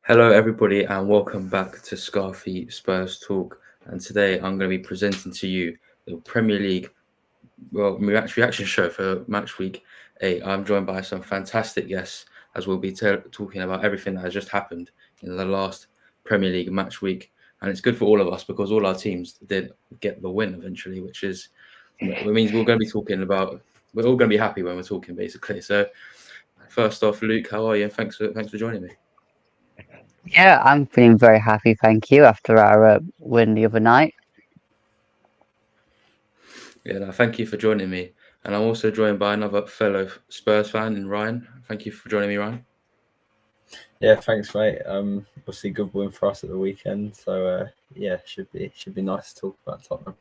Hello, everybody, and welcome back to Scarfy Spurs Talk. And today I'm going to be presenting to you the Premier League reaction show for match week 8. I'm joined by some fantastic guests as we'll be talking about everything that has just happened in the last Premier League match week. And it's good for all of us because all our teams did get the win eventually, which is it means we're going to be talking about. We're all going to be happy when we're talking, basically. So, first off, Luke, how are you? And thanks for joining me. Yeah, I'm feeling very happy, thank you, after our win the other night. Yeah, no, thank you for joining me. And I'm also joined by another fellow Spurs fan in Ryan. Thank you for joining me, Ryan. Yeah, thanks, mate. Obviously, good win for us at the weekend. So yeah, should be nice to talk about Tottenham.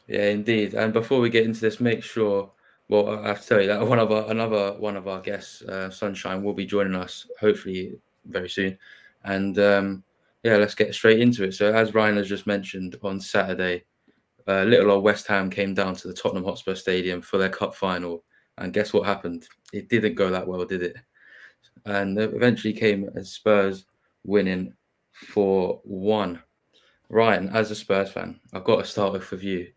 Yeah, indeed. And before we get into this, make sure. Well, I have to tell you that another one of our guests, Sunshine, will be joining us hopefully very soon. And yeah, let's get straight into it. So, as Ryan has just mentioned, on Saturday, little old West Ham came down to the Tottenham Hotspur Stadium for their cup final. And guess what happened? It didn't go that well, did it? And eventually came as Spurs winning 4-1. Ryan, as a Spurs fan, I've got to start off with you.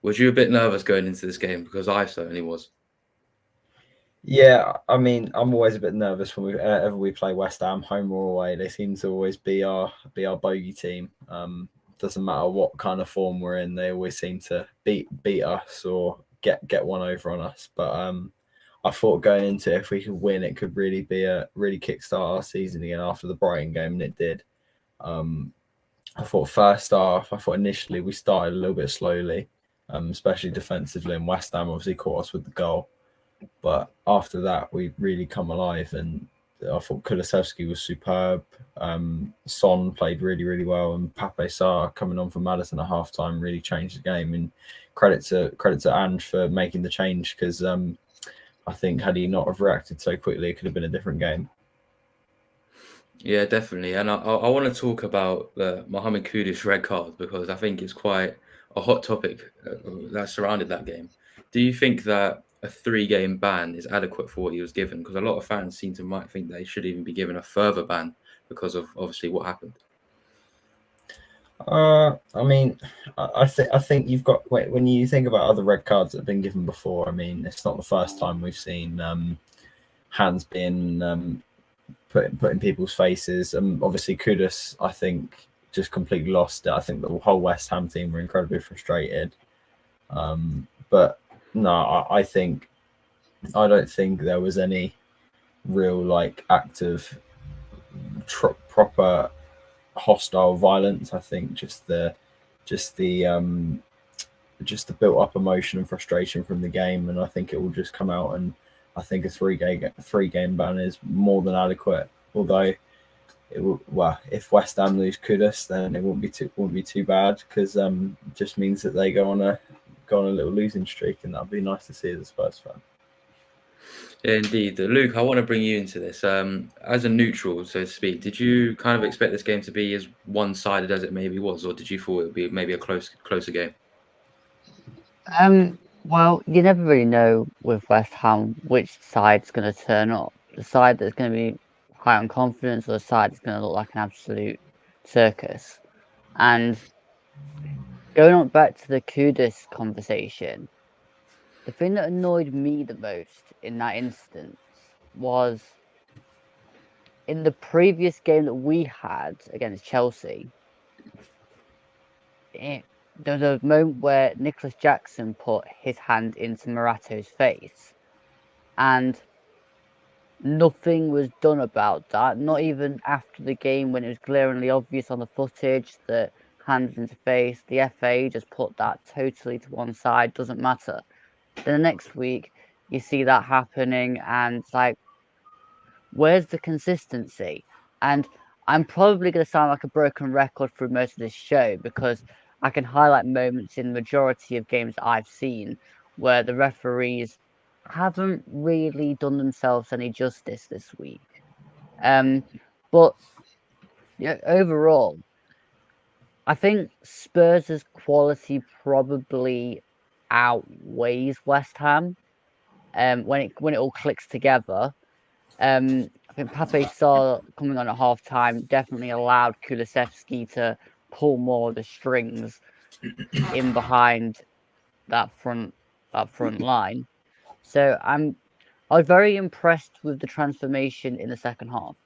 Was you a bit nervous going into this game? Because I certainly was. Yeah, I mean, I'm always a bit nervous when ever we play West Ham, home or away. They seem to always be our bogey team. Doesn't matter what kind of form we're in, they always seem to beat us or get one over on us. But I thought going into it, if we could win, it could really kickstart our season again after the Brighton game, and it did. I thought first half, initially we started a little bit slowly, especially defensively, and West Ham obviously caught us with the goal. But after that, we really come alive, and I thought Kulusevski was superb. Son played really, really well, and Pape Sarr coming on for Maddison at halftime really changed the game. And credit to Ange for making the change, because I think had he not have reacted so quickly, it could have been a different game. Yeah, definitely. And I want to talk about the Mohamed Kudus red card because I think it's quite a hot topic that surrounded that game. Do you think that a 3-game ban is adequate for what he was given? Because a lot of fans might think that he should even be given a further ban because of obviously what happened. I mean, I think you've got when you think about other red cards that have been given before. I mean, it's not the first time we've seen hands being put in people's faces. Obviously, Kudus, I think, just completely lost it. I think the whole West Ham team were incredibly frustrated. But no, I don't think there was any real active proper hostile violence. I think just the built up emotion and frustration from the game, and I think it will just come out. And I think a 3-game ban is more than adequate. Although if West Ham lose Kudus, then it won't be too bad, because it just means that they go on a little losing streak, and that'd be nice to see as a Spurs fan. Yeah, indeed. Luke, I want to bring you into this. As a neutral, so to speak, did you kind of expect this game to be as one-sided as it maybe was, or did you thought it would be maybe a closer game? Well, you never really know with West Ham which side's going to turn up. The side that's going to be high on confidence, or the side that's going to look like an absolute circus. And going on back to the Kudus conversation, the thing that annoyed me the most in that instance was in the previous game that we had against Chelsea. There was a moment where Nicholas Jackson put his hand into Morato's face, and nothing was done about that. Not even after the game, when it was glaringly obvious on the footage that hands into face. The FA just put that totally to one side. Doesn't matter. Then the next week, you see that happening, and it's like, where's the consistency? And I'm probably going to sound like a broken record through most of this show, because I can highlight moments in the majority of games that I've seen where the referees haven't really done themselves any justice this week. But overall, I think Spurs' quality probably outweighs West Ham. When it all clicks together. I think Pape Sarr coming on at half time definitely allowed Kulusevski to pull more of the strings in behind that front line. So I was very impressed with the transformation in the second half.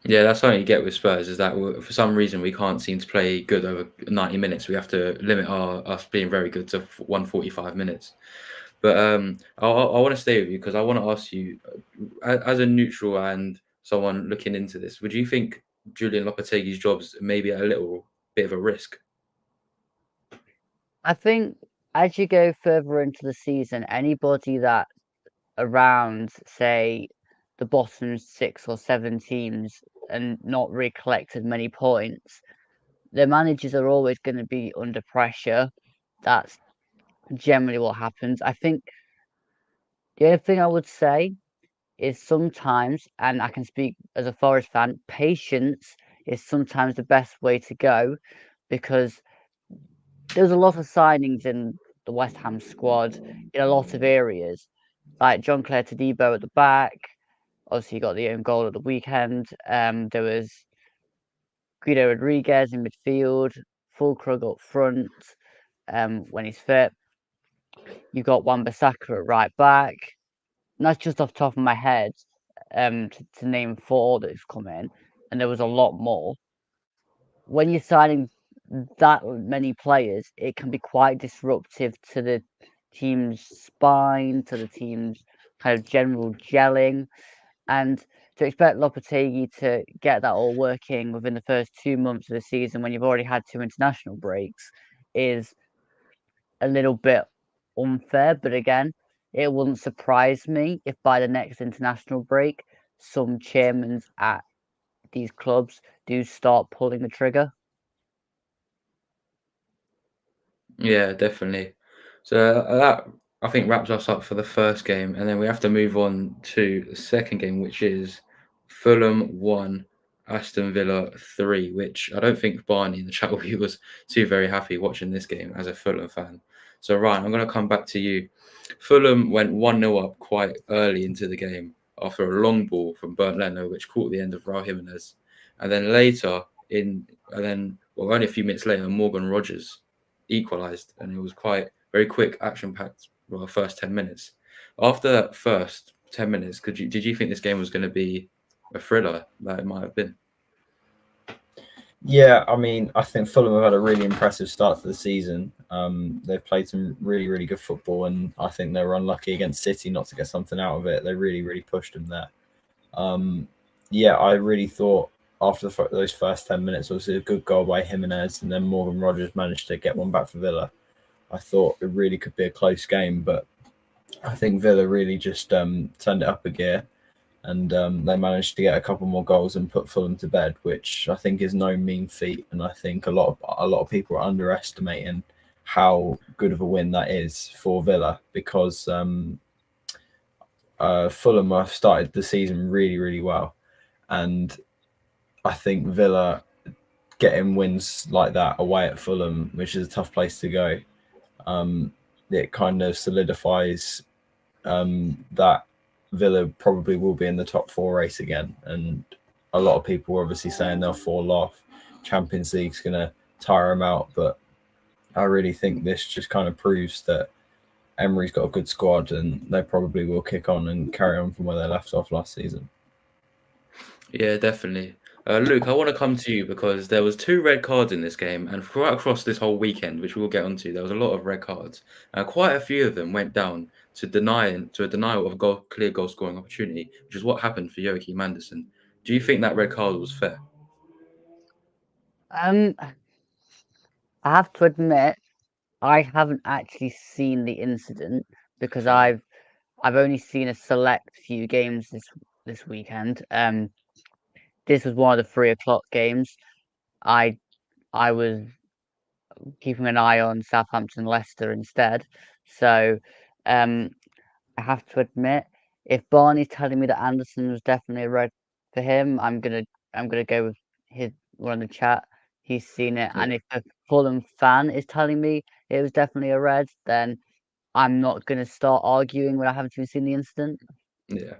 Yeah, that's something you get with Spurs is that for some reason we can't seem to play good over 90 minutes. We have to limit us being very good to 145 minutes. But I want to stay with you because I want to ask you, as a neutral and someone looking into this, would you think Julian Lopetegui's job's maybe a little bit of a risk? I think as you go further into the season, anybody that around, say, the bottom 6 or 7 teams and not really collected many points, their managers are always going to be under pressure. That's generally what happens. I think the only thing I would say is sometimes, and I can speak as a Forest fan, patience is sometimes the best way to go because there's a lot of signings in the West Ham squad in a lot of areas, like John Clare Todibo at the back. Obviously, you got the own goal at the weekend. There was Guido Rodriguez in midfield, Fulkrug up front when he's fit. You got Wan-Bissaka at right back. And that's just off the top of my head to name 4 that's come in, and there was a lot more. When you're signing that many players, it can be quite disruptive to the team's spine, to the team's kind of general gelling. And to expect Lopetegui to get that all working within the first 2 months of the season when you've already had 2 international breaks is a little bit unfair. But again, it wouldn't surprise me if by the next international break, some chairmen at these clubs do start pulling the trigger. Yeah, definitely. So that I think wraps us up for the first game, and then we have to move on to the second game, which is Fulham 1, Aston Villa 3. Which I don't think Barney in the chat with you was too very happy watching this game as a Fulham fan. So Ryan, I'm going to come back to you. Fulham went 1-0 up quite early into the game after a long ball from Bernd Leno, which caught the end of Raul Jimenez, and then only a few minutes later, Morgan Rogers equalised, and it was quite very quick, action-packed. Well, first 10 minutes. After that first 10 minutes, did you think this game was going to be a thriller that it might have been? Yeah, I mean, I think Fulham have had a really impressive start to the season. They've played some really, really good football, and I think they were unlucky against City not to get something out of it. They really, really pushed them there. Yeah, I really thought after those first 10 minutes, obviously a good goal by Jimenez, and then Morgan Rogers managed to get one back for Villa. I thought it really could be a close game, but I think Villa really just turned it up a gear, and they managed to get a couple more goals and put Fulham to bed, which I think is no mean feat. And I think a lot of people are underestimating how good of a win that is for Villa, because Fulham have started the season really, really well, and I think Villa getting wins like that away at Fulham, which is a tough place to go, it kind of solidifies that Villa probably will be in the top 4 race again. And a lot of people are obviously saying they'll fall off. Champions League's going to tire them out. But I really think this just kind of proves that Emery's got a good squad, and they probably will kick on and carry on from where they left off last season. Yeah, definitely. Luke, I want to come to you because there was 2 red cards in this game, and right across this whole weekend, which we'll get onto, there was a lot of red cards. Quite a few of them went down to a denial of a clear goal scoring opportunity, which is what happened for Joachim Andersen. Do you think that red card was fair? I have to admit, I haven't actually seen the incident because I've only seen a select few games this weekend. This was one of the 3 o'clock games. I was keeping an eye on Southampton Leicester instead. So I have to admit, if Barney's telling me that Anderson was definitely a red for him, I'm gonna go with his one in the chat. he's seen it. Yeah. And if a Fulham fan is telling me it was definitely a red, then I'm not going to start arguing when I haven't even seen the incident. Yeah.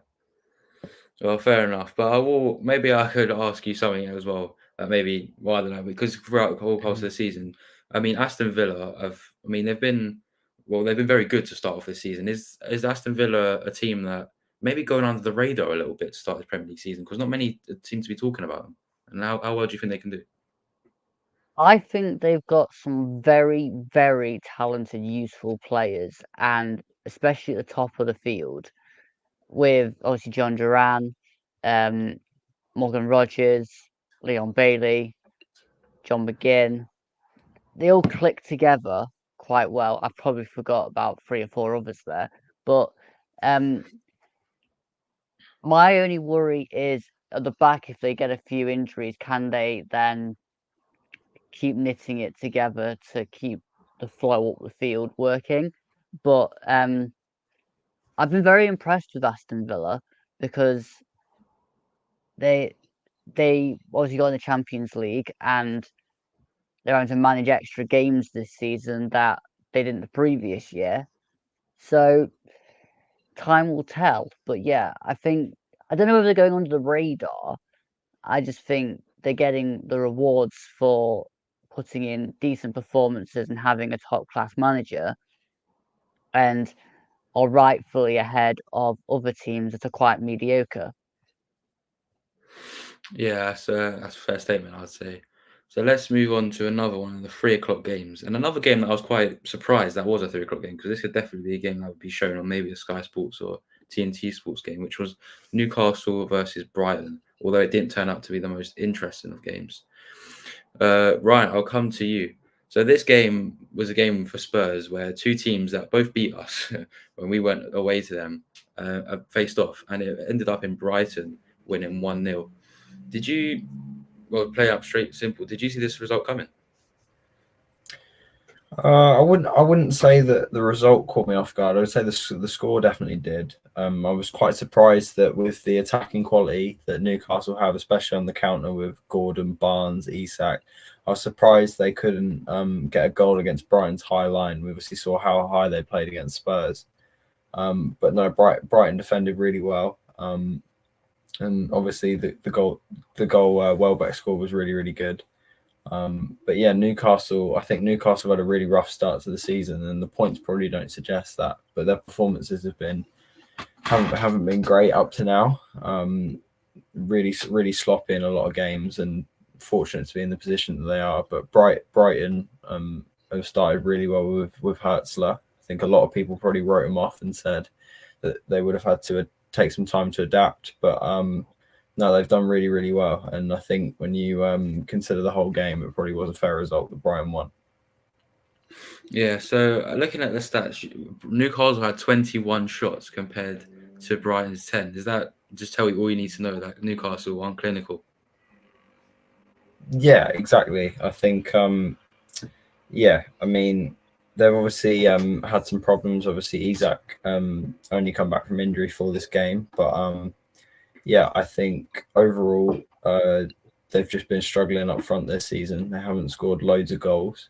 Well, fair enough. But maybe I could ask you something as well. Maybe why don't I? Because throughout the whole course of the season, I mean, Aston Villa they've been very good to start off this season. Is Aston Villa a team that maybe going under the radar a little bit to start the Premier League season? Because not many seem to be talking about them. And how well do you think they can do? I think they've got some very, very talented, useful players, and especially at the top of the field, with obviously John Duran, Morgan Rogers, Leon Bailey, John McGinn. They all click together quite well. I probably forgot about 3 or 4 others there, but my only worry is at the back. If they get a few injuries, can they then keep knitting it together to keep the flow up the field working? But I've been very impressed with Aston Villa because they obviously got in the Champions League, and they're having to manage extra games this season that they didn't the previous year. So time will tell. But yeah, I don't know if they're going under the radar. I just think they're getting the rewards for putting in decent performances and having a top class manager, and are rightfully ahead of other teams that are quite mediocre. Yeah, that's a fair statement, I'd say. So let's move on to another one of the 3 o'clock games, and another game that I was quite surprised that was a 3 o'clock game, because this could definitely be a game that would be shown on maybe a Sky Sports or TNT Sports game, which was Newcastle versus Brighton. Although it didn't turn out to be the most interesting of games. Ryan, I'll come to you. So this game was a game for Spurs where two teams that both beat us when we went away to them faced off, and it ended up in Brighton winning 1-0. Did you, well, play up straight simple, did you see this result coming? I wouldn't say that the result caught me off guard. I would say the score definitely did. I was quite surprised that with the attacking quality that Newcastle have, especially on the counter with Gordon, Barnes, Isak, I was surprised they couldn't get a goal against Brighton's high line. We obviously saw how high they played against Spurs. But no, Brighton defended really well. And obviously the goal Welbeck scored was really, really good. But yeah, I think Newcastle had a really rough start to the season, and the points probably don't suggest that. But their performances haven't been great up to now. Really sloppy in a lot of games, and fortunate to be in the position that they are. But Brighton have started really well with Hertzler. I think a lot of people probably wrote him off and said that they would have had to take some time to adapt, but no, they've done really, really well. And I think when you consider the whole game, it probably was a fair result that Brighton won. Yeah, so looking at the stats, Newcastle had 21 shots compared to Brighton's 10. Does that just tell you all you need to know that Newcastle aren't clinical? Yeah, exactly. I think, yeah, I mean, they've obviously had some problems. Obviously, Isak only come back from injury for this game, but yeah, I think overall they've just been struggling up front this season. They haven't scored loads of goals,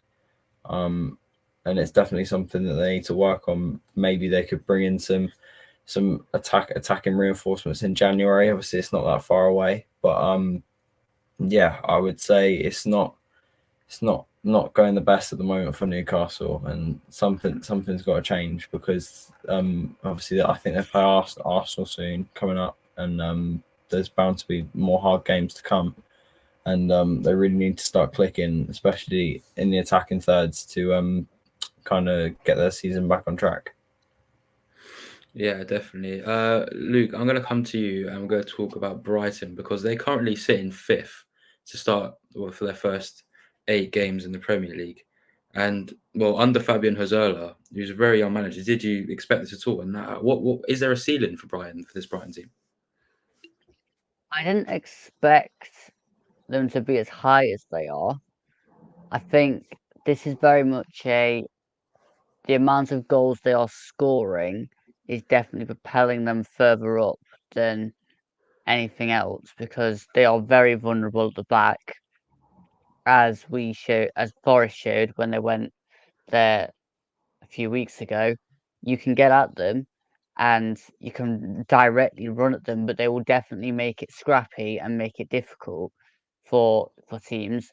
and it's definitely something that they need to work on. Maybe they could bring in some attacking reinforcements in January. Obviously, it's not that far away, but yeah, I would say it's not going the best at the moment for Newcastle, and something's got to change because obviously I think they play Arsenal soon coming up, and there's bound to be more hard games to come, and they really need to start clicking, especially in the attacking thirds, to kind of get their season back on track. Yeah, definitely. Luke, I'm going to come to you and I'm going to talk about Brighton because they currently sit in 5th to start for their first 8 games in the Premier League. And well, under Fabian Hosierla, who's a very young manager, did you expect this at all? And what is there a ceiling for Brighton, for this Brighton team? I didn't expect them to be as high as they are. I think this is very much the amount of goals they are scoring is definitely propelling them further up than anything else because they are very vulnerable at the back. as Forest showed when they went there a few weeks ago, you can get at them and you can directly run at them, but they will definitely make it scrappy and make it difficult for teams.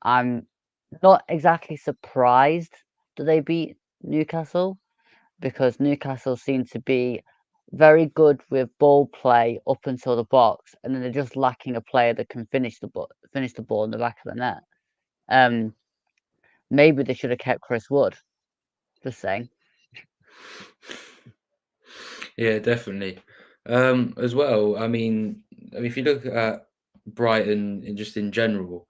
I'm not exactly surprised that they beat Newcastle, because Newcastle seem to be very good with ball play up until the box, and then they're just lacking a player that can finish the ball in the back of the net. Maybe they should have kept Chris Wood. Just saying. Yeah, definitely. As well, I mean, if you look at Brighton just in general,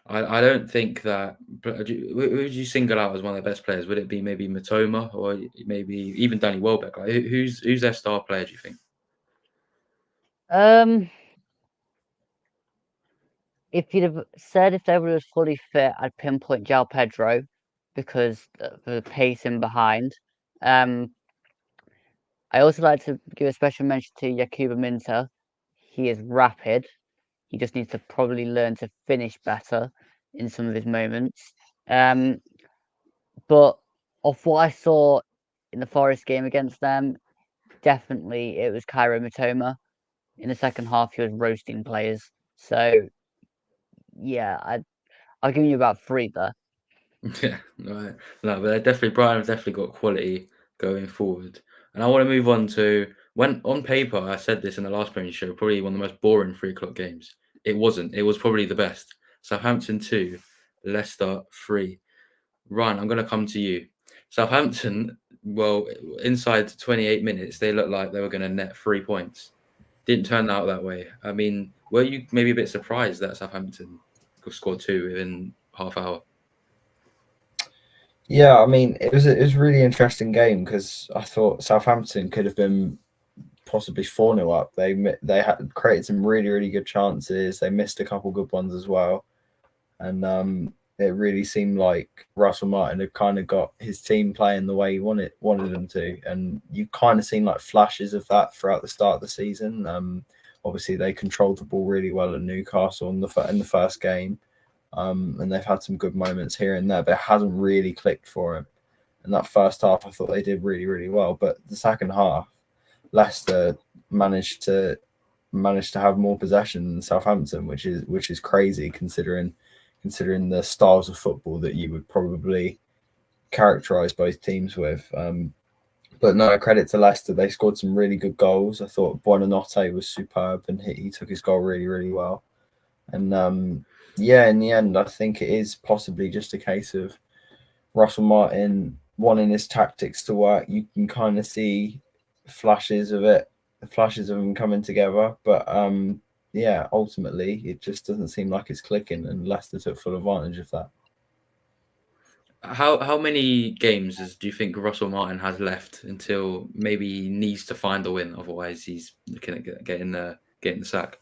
I don't think that. Who would you single out as one of their best players? Would it be maybe Matoma or maybe even Danny Welbeck? Like, who's their star player? Do you think? If you'd have said if they were fully fit, I'd pinpoint João Pedro because of the pace in behind. I also like to give a special mention to Yakuba Minta. He is rapid. He just needs to probably learn to finish better in some of his moments. But of what I saw in the Forest game against them, definitely it was Cairo Mitoma. In the second half, he was roasting players. So, yeah, I'll give you about 3 there. Yeah, right. No, but Brighton have definitely got quality going forward. And I want to move on to when on paper I said this in the last Premier show, probably one of the most boring 3 o'clock games. It wasn't. It was probably the best. Southampton 2, Leicester 3. Ryan, I'm going to come to you. Southampton, well, inside 28 minutes, they looked like they were going to net 3 points. Didn't turn out that way. I mean, were you maybe a bit surprised that Southampton scored 2 within half hour? Yeah, I mean, it was a really interesting game because I thought Southampton could have been possibly 4-0 up. They had created some really good chances. They missed a couple good ones as well, and it really seemed like Russell Martin had kind of got his team playing the way he wanted them to, and you kind of seen like flashes of that throughout the start of the season. Obviously, they controlled the ball really well at Newcastle in the first game. And they've had some good moments here and there, but it hasn't really clicked for him. And that first half, I thought they did really well. But the second half, Leicester managed to have more possession than Southampton, which is crazy considering the styles of football that you would probably characterise both teams with. But no, credit to Leicester. They scored some really good goals. I thought Buonanotte was superb, and he took his goal really well. And yeah, in the end, I think it is possibly just a case of Russell Martin wanting his tactics to work. You can kind of see flashes of him coming together. But yeah, ultimately, it just doesn't seem like it's clicking, and Leicester took full advantage of that. How many games do you think Russell Martin has left until maybe he needs to find a win? Otherwise, he's looking at getting the sack.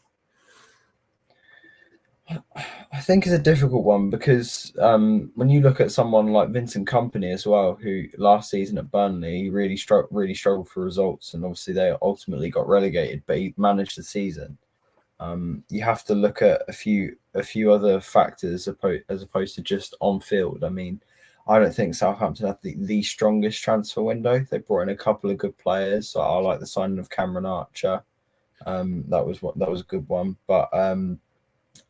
I think it's a difficult one because when you look at someone like Vincent Kompany as well, who last season at Burnley really struggled for results, and obviously they ultimately got relegated, but he managed the season. You have to look at a few other factors as opposed to just on field. I mean, I don't think Southampton had the strongest transfer window. They brought in a couple of good players. So I like the signing of Cameron Archer. That was a good one, but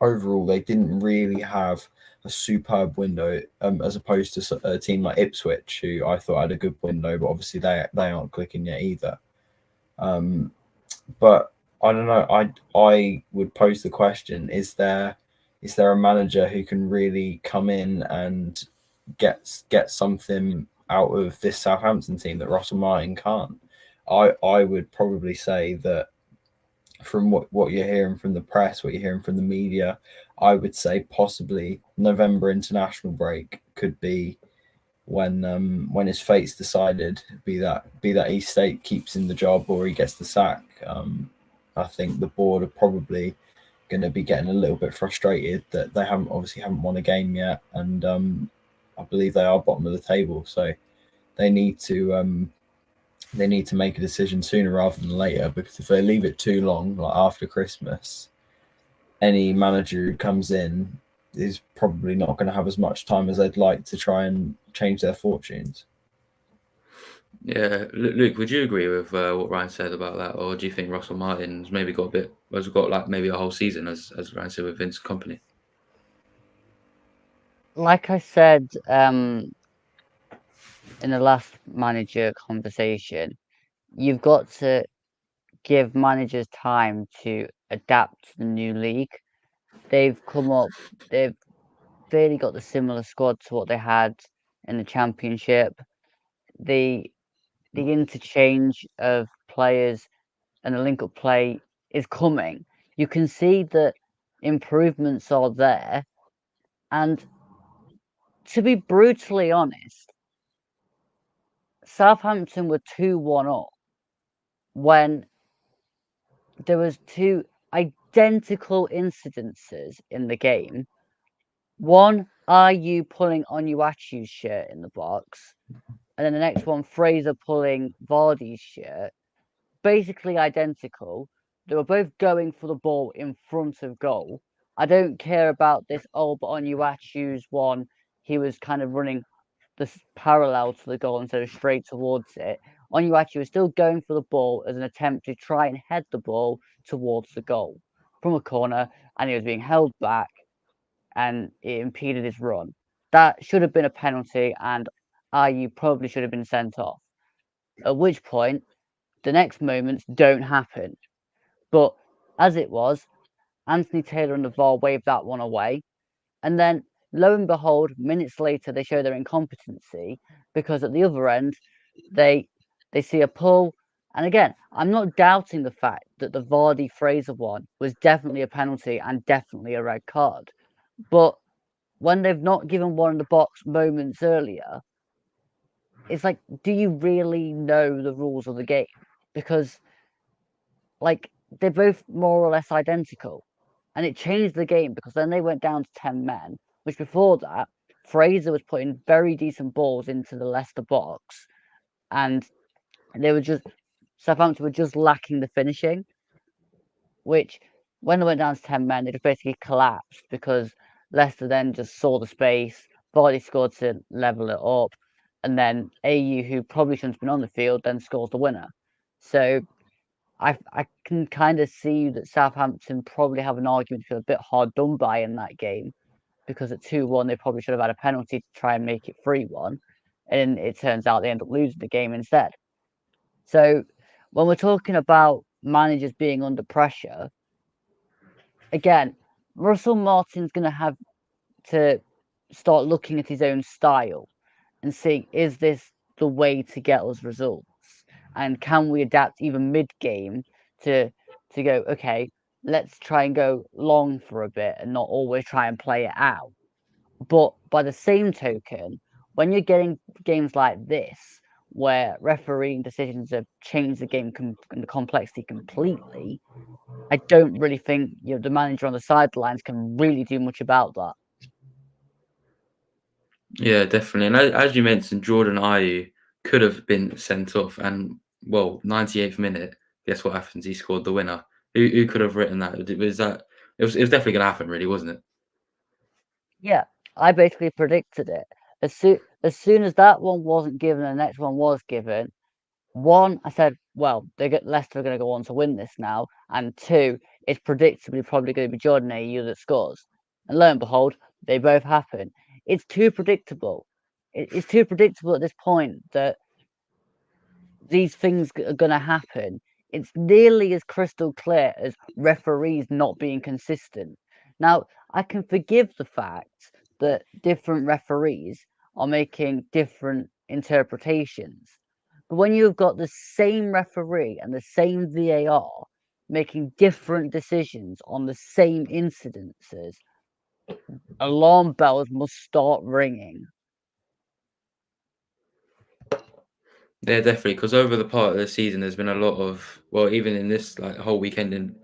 overall, they didn't really have a superb window, as opposed to a team like Ipswich, who I thought had a good window, but obviously they aren't clicking yet either. But I don't know. I would pose the question: is there a manager who can really come in and get something out of this Southampton team that Russell Martin can't? I would probably say that from what you're hearing from the press, what you're hearing from the media, I would say possibly November international break could be when his fate's decided. Be that East State keeps in the job or he gets the sack. I think the board are probably going to be getting a little bit frustrated that they haven't won a game yet, and I believe they are bottom of the table, so they need to make a decision sooner rather than later, because if they leave it too long, like after Christmas, any manager who comes in is probably not going to have as much time as they'd like to try and change their fortunes. Yeah, Luke, would you agree with what Ryan said about that, or do you think Russell Martin's maybe has got like maybe a whole season, as Ryan said, with Vince's company? Like I said in the last manager conversation, you've got to give managers time to adapt to the new league. They've fairly got the similar squad to what they had in the Championship. The interchange of players and the link-up play is coming. You can see that improvements are there, and to be brutally honest, Southampton were 2-1 up when there was two identical incidences in the game. One, are you pulling Onuachu's shirt in the box? And then the next one, Fraser pulling Vardy's shirt. Basically identical. They were both going for the ball in front of goal. I don't care about this, but Onuachu's one, he was kind of running this parallel to the goal instead of straight towards it. Onuachu was still going for the ball as an attempt to try and head the ball towards the goal from a corner, and he was being held back, and it impeded his run. That should have been a penalty, and IU probably should have been sent off. At which point, the next moments don't happen. But as it was, Anthony Taylor and the VAR waved that one away. And then, lo and behold, minutes later, they show their incompetency because at the other end, they see a pull. And again, I'm not doubting the fact that the Vardy Fraser one was definitely a penalty and definitely a red card. But when they've not given one in the box moments earlier, it's like, do you really know the rules of the game? Because, like, they're both more or less identical. And it changed the game because then they went down to 10 men, which before that, Fraser was putting very decent balls into the Leicester box. And Southampton were just lacking the finishing, which when they went down to 10 men, they just basically collapsed because Leicester then just saw the space. Vardy scored to level it up. And then AU, who probably shouldn't have been on the field, then scores the winner. So I can kind of see that Southampton probably have an argument to feel a bit hard done by in that game because at 2-1 they probably should have had a penalty to try and make it 3-1, and it turns out they end up losing the game instead. So when we're talking about managers being under pressure, again, Russell Martin's going to have to start looking at his own style and seeing, is this the way to get us results? And can we adapt even mid-game to go, okay, let's try and go long for a bit and not always try and play it out. But by the same token, when you're getting games like this, where refereeing decisions have changed the game and the complexity completely, I don't really think the manager on the sidelines can really do much about that. Yeah, definitely. And as you mentioned, Jordan Ayew could have been sent off, and 98th minute, guess what happens? He scored the winner. Who could have written that? It was definitely going to happen, really, wasn't it? Yeah, I basically predicted it. As soon as that one wasn't given, the next one was given. One, I said, well, Leicester are going to go on to win this now, and two, it's predictably probably going to be Jordan Ayew that scores. And lo and behold, they both happen. It's too predictable. It's too predictable at this point that these things are going to happen. It's nearly as crystal clear as referees not being consistent. Now, I can forgive the fact that different referees are making different interpretations. But when you've got the same referee and the same VAR making different decisions on the same incidences, alarm bells must start ringing. Yeah, definitely. Because over the part of the season, there's been a lot of, even in this whole weekend,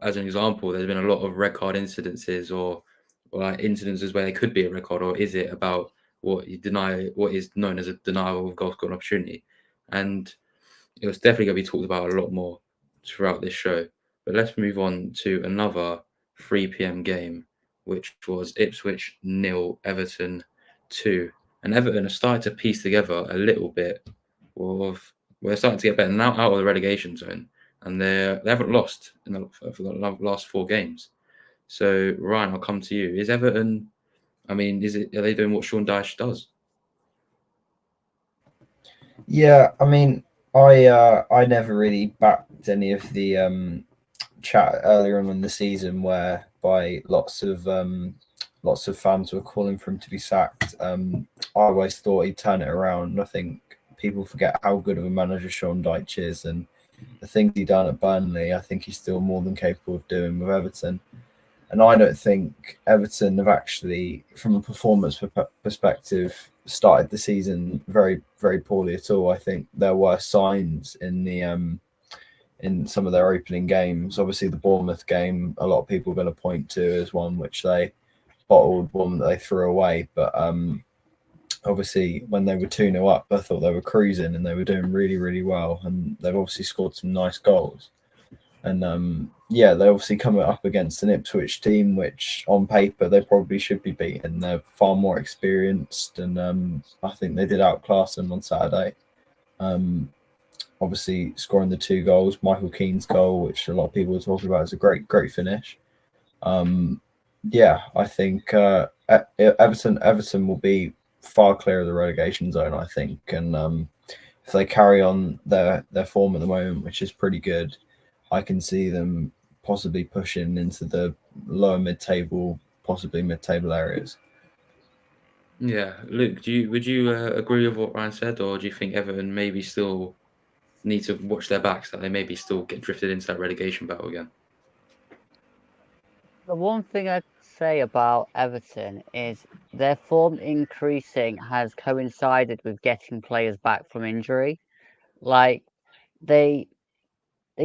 as an example, there's been a lot of red card incidences or like incidences where there could be a red card, or is it about what is known as a denial of goal scoring opportunity? And it was definitely going to be talked about a lot more throughout this show. But let's move on to another 3 p.m. game which was Ipswich 0, Everton 2. And Everton are starting to piece together a little bit. We're starting to get better now out of the relegation zone, and they haven't lost for the last 4 games. So Ryan, I'll come to you. Is Everton? I mean, are they doing what Sean Dyche does? Yeah, I mean, I never really backed any of the chat earlier on in the season whereby lots of fans were calling for him to be sacked. I always thought he'd turn it around. I think people forget how good of a manager Sean Dyche is, and the things he done at Burnley, I think he's still more than capable of doing with Everton. And I don't think Everton have actually, from a performance perspective, started the season very, very poorly at all. I think there were signs in some of their opening games. Obviously, the Bournemouth game, a lot of people are going to point to as one which they bottled, one that they threw away. But obviously, when they were 2-0 up, I thought they were cruising and they were doing really, really well. And they've obviously scored some nice goals. And yeah, they're obviously coming up against an Ipswich team, which on paper they probably should be beaten. They're far more experienced, and I think they did outclass them on Saturday. Obviously, scoring the 2 goals, Michael Keane's goal, which a lot of people are talking about, is a great, great finish. Yeah, I think Everton will be far clear of the relegation zone, I think, and if they carry on their form at the moment, which is pretty good, I can see them possibly pushing into the lower mid-table, possibly mid-table areas. Yeah, Luke, would you agree with what Ryan said, or do you think Everton maybe still need to watch their backs, that they maybe still get drifted into that relegation battle again? The one thing I'd say about Everton is their form increasing has coincided with getting players back from injury. Like they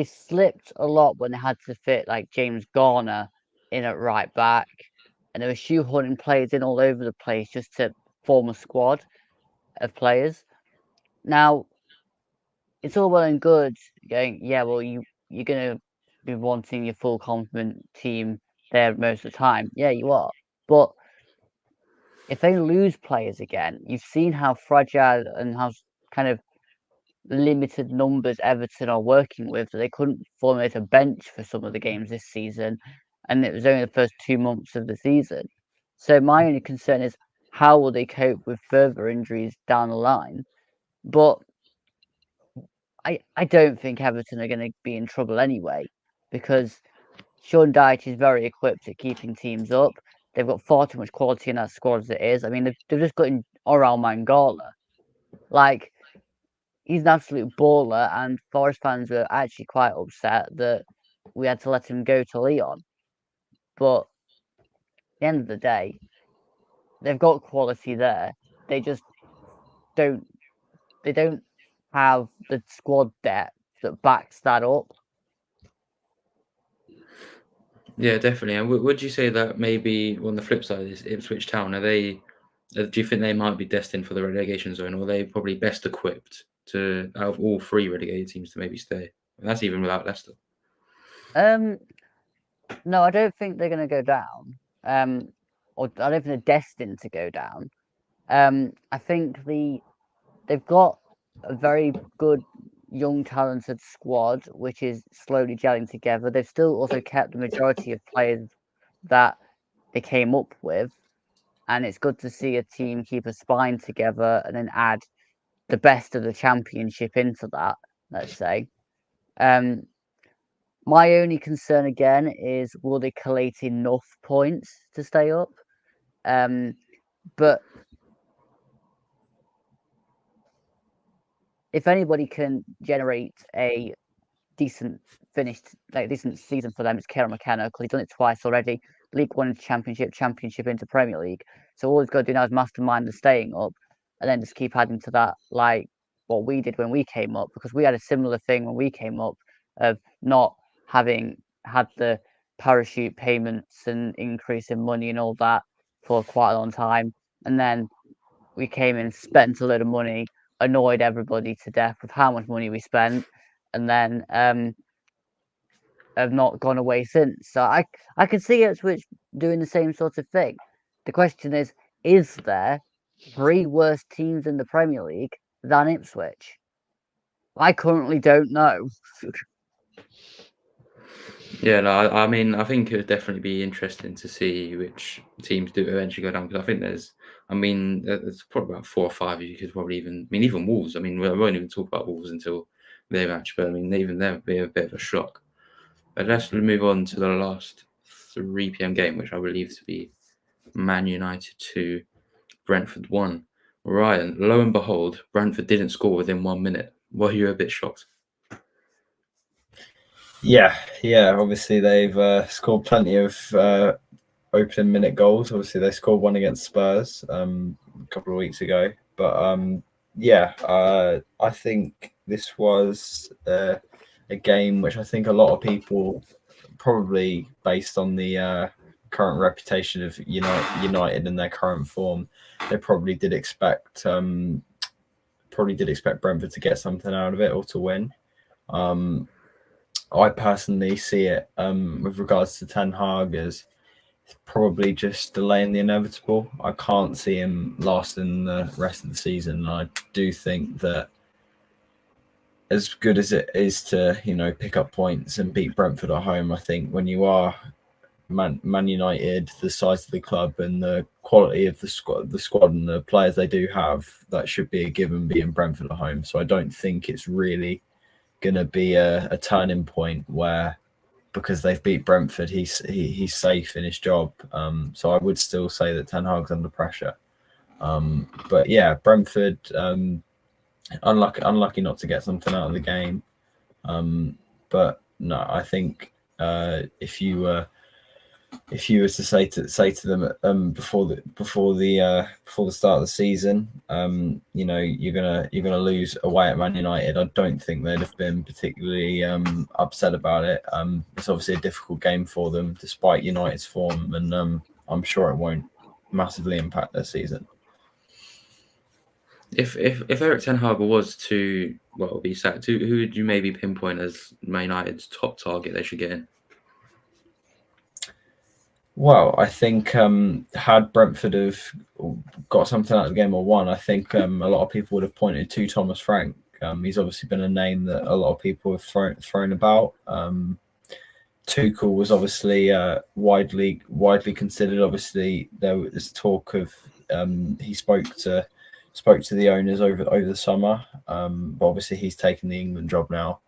slipped a lot when they had to fit like James Garner in at right back, and they were shoehorning players in all over the place just to form a squad of players. Now it's all well and good going, yeah, well you're gonna be wanting your full complement team there most of the time. Yeah, you are. But if they lose players again, you've seen how fragile and how kind of limited numbers Everton are working with. They couldn't formulate a bench for some of the games this season, and it was only the first 2 months of the season. So my only concern is how will they cope with further injuries down the line? But I don't think Everton are going to be in trouble anyway, because Sean Dyche is very equipped at keeping teams up. They've got far too much quality in that squad as it is. I mean, they've just got in Oral Mangala. Like, he's an absolute baller, and Forest fans were actually quite upset that we had to let him go to Leon. But at the end of the day, they've got quality there. They just don't. They don't have the squad depth that backs that up. Yeah, definitely. And would you say that maybe on the flip side is Ipswich Town? Are they? Do you think they might be destined for the relegation zone, or are they probably best equipped to out of all 3 relegated teams to maybe stay? And that's even without Leicester. No, I don't think they're going to go down. Or I don't think they're destined to go down. I think they've got a very good young talented squad which is slowly gelling together. They've still also kept the majority of players that they came up with, and it's good to see a team keep a spine together and then add the best of the championship into that, let's say. My only concern again is will they collate enough points to stay up? But if anybody can generate a decent decent season for them, it's Kieran McKenna, because he's done it twice already. League One into Championship into Premier League. So all he's got to do now is mastermind the staying up, and then just keep adding to that, like what we did when we came up, because we had a similar thing when we came up of not having had the parachute payments and increase in money and all that for quite a long time, and then we came in, spent a lot of money, annoyed everybody to death with how much money we spent, and then have not gone away since. So I can see Ipswich doing the same sort of thing. The question is there 3 worse teams in the Premier League than Ipswich? I currently don't know. Yeah, no, I mean, I think it would definitely be interesting to see which teams do eventually go down, because I think there's probably about 4 or 5 you could probably even Wolves. I mean, we won't even talk about Wolves until their match, but I mean, even them would be a bit of a shock. But let's move on to the last 3 p.m. game, which I believe to be Man United 2, Brentford 1. Ryan, lo and behold, Brentford didn't score within 1 minute. Were you a bit shocked? Yeah. Obviously, they've scored plenty of opening minute goals. Obviously, they scored one against Spurs a couple of weeks ago. But I think this was a game which I think a lot of people, probably based on the current reputation of United and their current form, they probably did expect Brentford to get something out of it or to win. I personally see it with regards to Ten Hag as probably just delaying the inevitable. I can't see him lasting the rest of the season. I do think that as good as it is to pick up points and beat Brentford at home, I think when you are Man United, the size of the club and the quality of the squad and the players they do have, that should be a given beating Brentford at home. So I don't think it's really going to be a turning point where, because they've beat Brentford, he's safe in his job. So I would still say that Ten Hag's under pressure. But yeah, Brentford, unlucky not to get something out of the game. But no, I think if you were to say to them before the start of the season, you're gonna lose away at Man United, I don't think they'd have been particularly upset about it. It's obviously a difficult game for them, despite United's form, and I'm sure it won't massively impact their season. If Erik ten Hag was to be sacked, who would you maybe pinpoint as Man United's top target they should get in? Well, I think had Brentford have got something out of the game or won, I think a lot of people would have pointed to Thomas Frank. He's obviously been a name that a lot of people have thrown about. Tuchel was obviously widely considered. Obviously, there was talk of he spoke to the owners over the summer. But obviously, he's taken the England job now.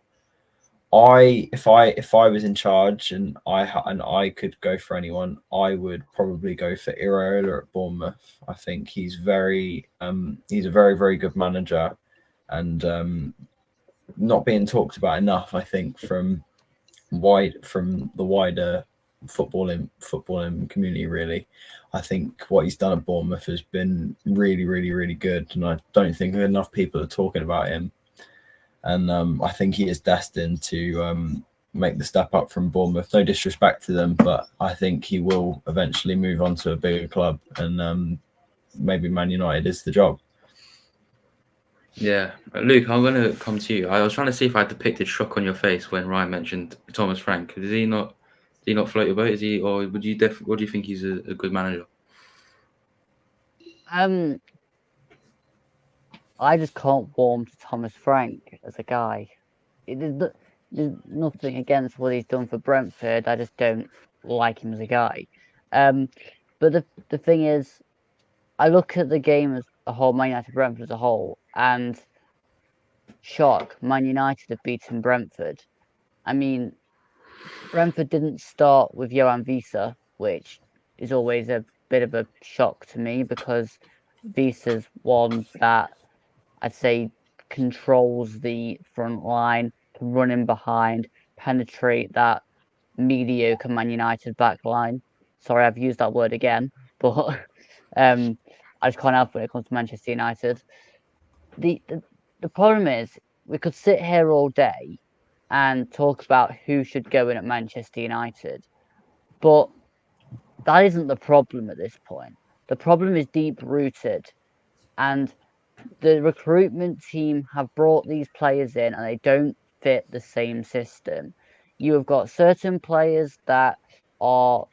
If I was in charge and I could go for anyone, I would probably go for Iraola at Bournemouth. I think he's a very very good manager, and not being talked about enough, I think, from the wider footballing community. Really, I think what he's done at Bournemouth has been really, really, really good, and I don't think enough people are talking about him. And I think he is destined to make the step up from Bournemouth. No disrespect to them, but I think he will eventually move on to a bigger club, and maybe Man United is the job. Yeah, Luke, I'm going to come to you. I was trying to see if I depicted shock on your face when Ryan mentioned Thomas Frank. Did he not float your boat? Is he, or would you what do you think he's a good manager? I just can't warm to Thomas Frank as a guy. There's nothing against what he's done for Brentford. I just don't like him as a guy. But the thing is, I look at the game as a whole, Man United Brentford as a whole, and shock, Man United have beaten Brentford. I mean, Brentford didn't start with Johan Visa, which is always a bit of a shock to me, because Visa's one that I'd say controls the front line, can run in behind, penetrate that mediocre Man United back line. Sorry, I've used that word again, but I just can't help it when it comes to Manchester United. The problem is, we could sit here all day and talk about who should go in at Manchester United, but that isn't the problem at this point. The problem is deep rooted, and the recruitment team have brought these players in and they don't fit the same system. you have got certain players that are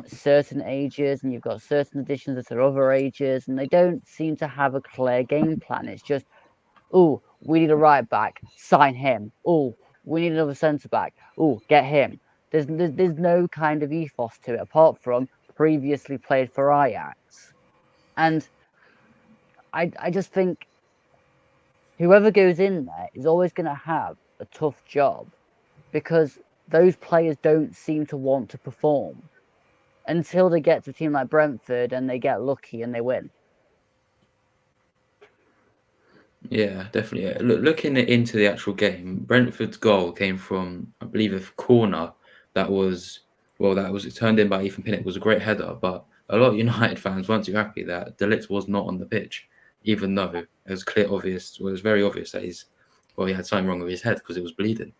certain ages, and you've got certain additions that are other ages, and they don't seem to have a clear game plan. It's just, oh, we need a right back, sign him. Oh, we need another centre back. Oh, get him. There's no kind of ethos to it apart from previously played for Ajax, and I just think whoever goes in there is always going to have a tough job because those players don't seem to want to perform until they get to a team like Brentford and they get lucky and they win. Yeah, definitely. Yeah. Looking into the actual game, Brentford's goal came from, I believe, a corner that was turned in by Ethan Pinnock. It was a great header, but a lot of United fans weren't too happy that De Ligt was not on the pitch, even though it was very obvious that he had something wrong with his head because it was bleeding.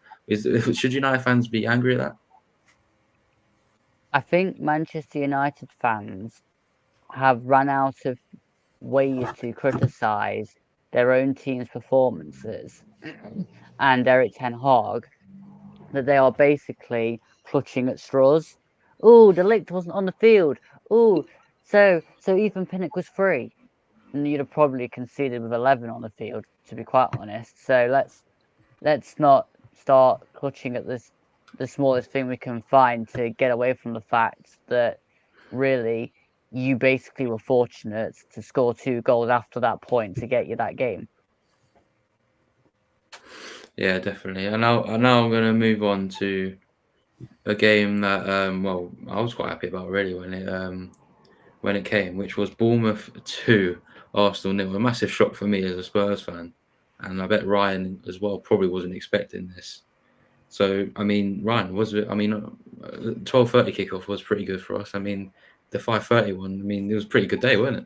Should United fans be angry at that? I think Manchester United fans have run out of ways to criticise their own team's performances and Eric Ten Hag, that they are basically clutching at straws. Oh, De Ligt wasn't on the field. Oh, so Ethan Pinnock was free. And you'd have probably conceded with 11 on the field, to be quite honest. So let's not start clutching at the smallest thing we can find to get away from the fact that really you basically were fortunate to score 2 goals after that point to get you that game. Yeah, definitely. And now I'm going to move on to a game that I was quite happy about really when it came, which was Bournemouth 2, Arsenal 0. A massive shock for me as a Spurs fan, and I bet Ryan as well probably wasn't expecting this. So I mean, Ryan, 12:30 kickoff was pretty good for us. I mean, the 5:30 one, I mean, it was a pretty good day, wasn't it?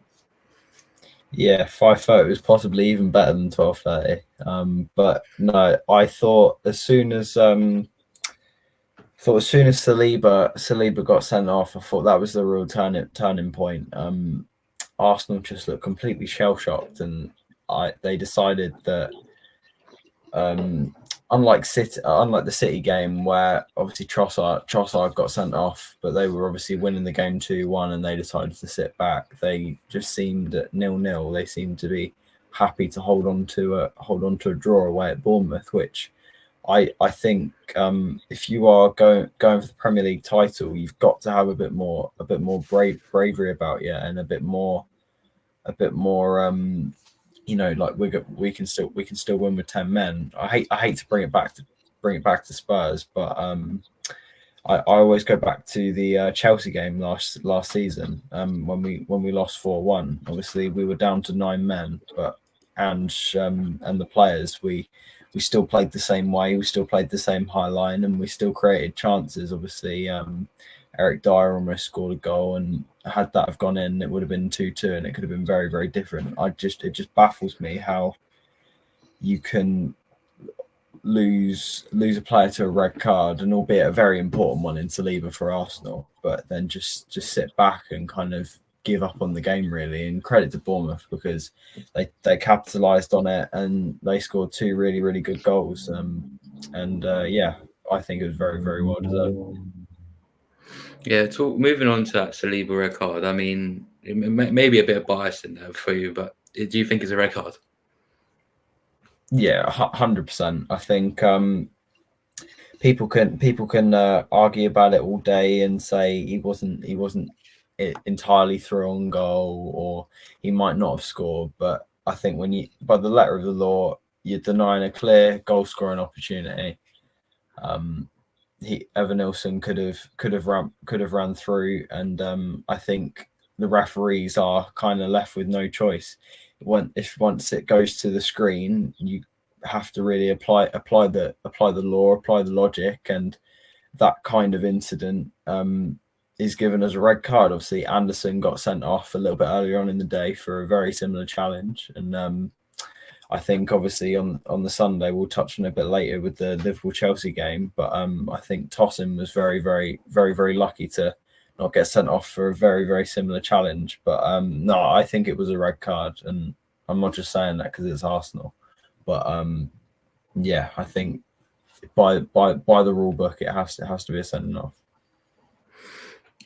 Yeah, 5:30 was possibly even better than 12:30. But no, I thought as soon as Saliba got sent off, I thought that was the real turning point. Arsenal just looked completely shell shocked, and they decided that unlike the City game where obviously Trossard got sent off, but they were obviously winning the game 2-1 and they decided to sit back. They just seemed at 0-0. They seemed to be happy to hold on to a draw away at Bournemouth, which I think if you are going for the Premier League title, you've got to have a bit more bravery about you, and a bit more like we can still win with 10 men. I hate to bring it back to Spurs, but I always go back to the Chelsea game last season when we lost 4-1. Obviously we were down to 9 men, but and the players we still played the same way. We still played the same high line, and we still created chances. Obviously, Eric Dyer almost scored a goal, and had that have gone in, it would have been 2-2, and it could have been very, very different. It just baffles me how you can lose a player to a red card, and albeit a very important one in Saliba for Arsenal, but then just sit back and kind of give up on the game, really. And credit to Bournemouth because they capitalised on it and they scored 2 really, really good goals. Yeah, I think it was very, very well deserved. Yeah, moving on to that Saliba red card. I mean, it may be a bit of bias in there for you, but do you think it's a red card? Yeah, 100%. I think people can argue about it all day and say he wasn't entirely through on goal, or he might not have scored. But I think by the letter of the law, you're denying a clear goal scoring opportunity. Evan Nilsson could have run through, and I think the referees are kind of left with no choice. Once it goes to the screen, you have to really apply the law, apply the logic, and that kind of incident is given as a red card. Obviously, Anderson got sent off a little bit earlier on in the day for a very similar challenge, and I think obviously on the Sunday we'll touch on it a bit later with the Liverpool-Chelsea game, but I think Tosin was very, very, very, very lucky to not get sent off for a very, very similar challenge. But no, I think it was a red card, and I'm not just saying that because it's Arsenal, but yeah, I think by the rule book, it has to be a sending off.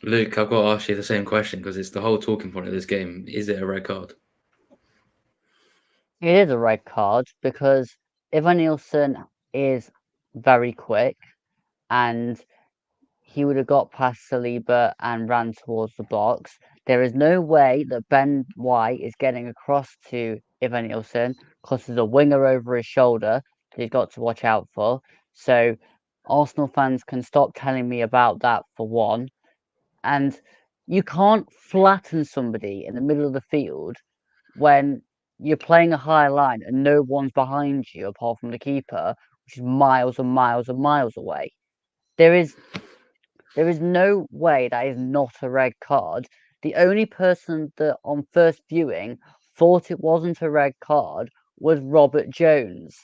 Luke, I've got to ask you the same question because it's the whole talking point of this game. Is it a red card? It is a red card because Ivan Nielsen is very quick and he would have got past Saliba and ran towards the box. There is no way that Ben White is getting across to Ivan Nielsen because there's a winger over his shoulder that he's got to watch out for. So Arsenal fans can stop telling me about that for one. And you can't flatten somebody in the middle of the field when you're playing a high line and no one's behind you apart from the keeper, which is miles and miles and miles away. There is no way that is not a red card. The only person that on first viewing thought it wasn't a red card was Robert Jones,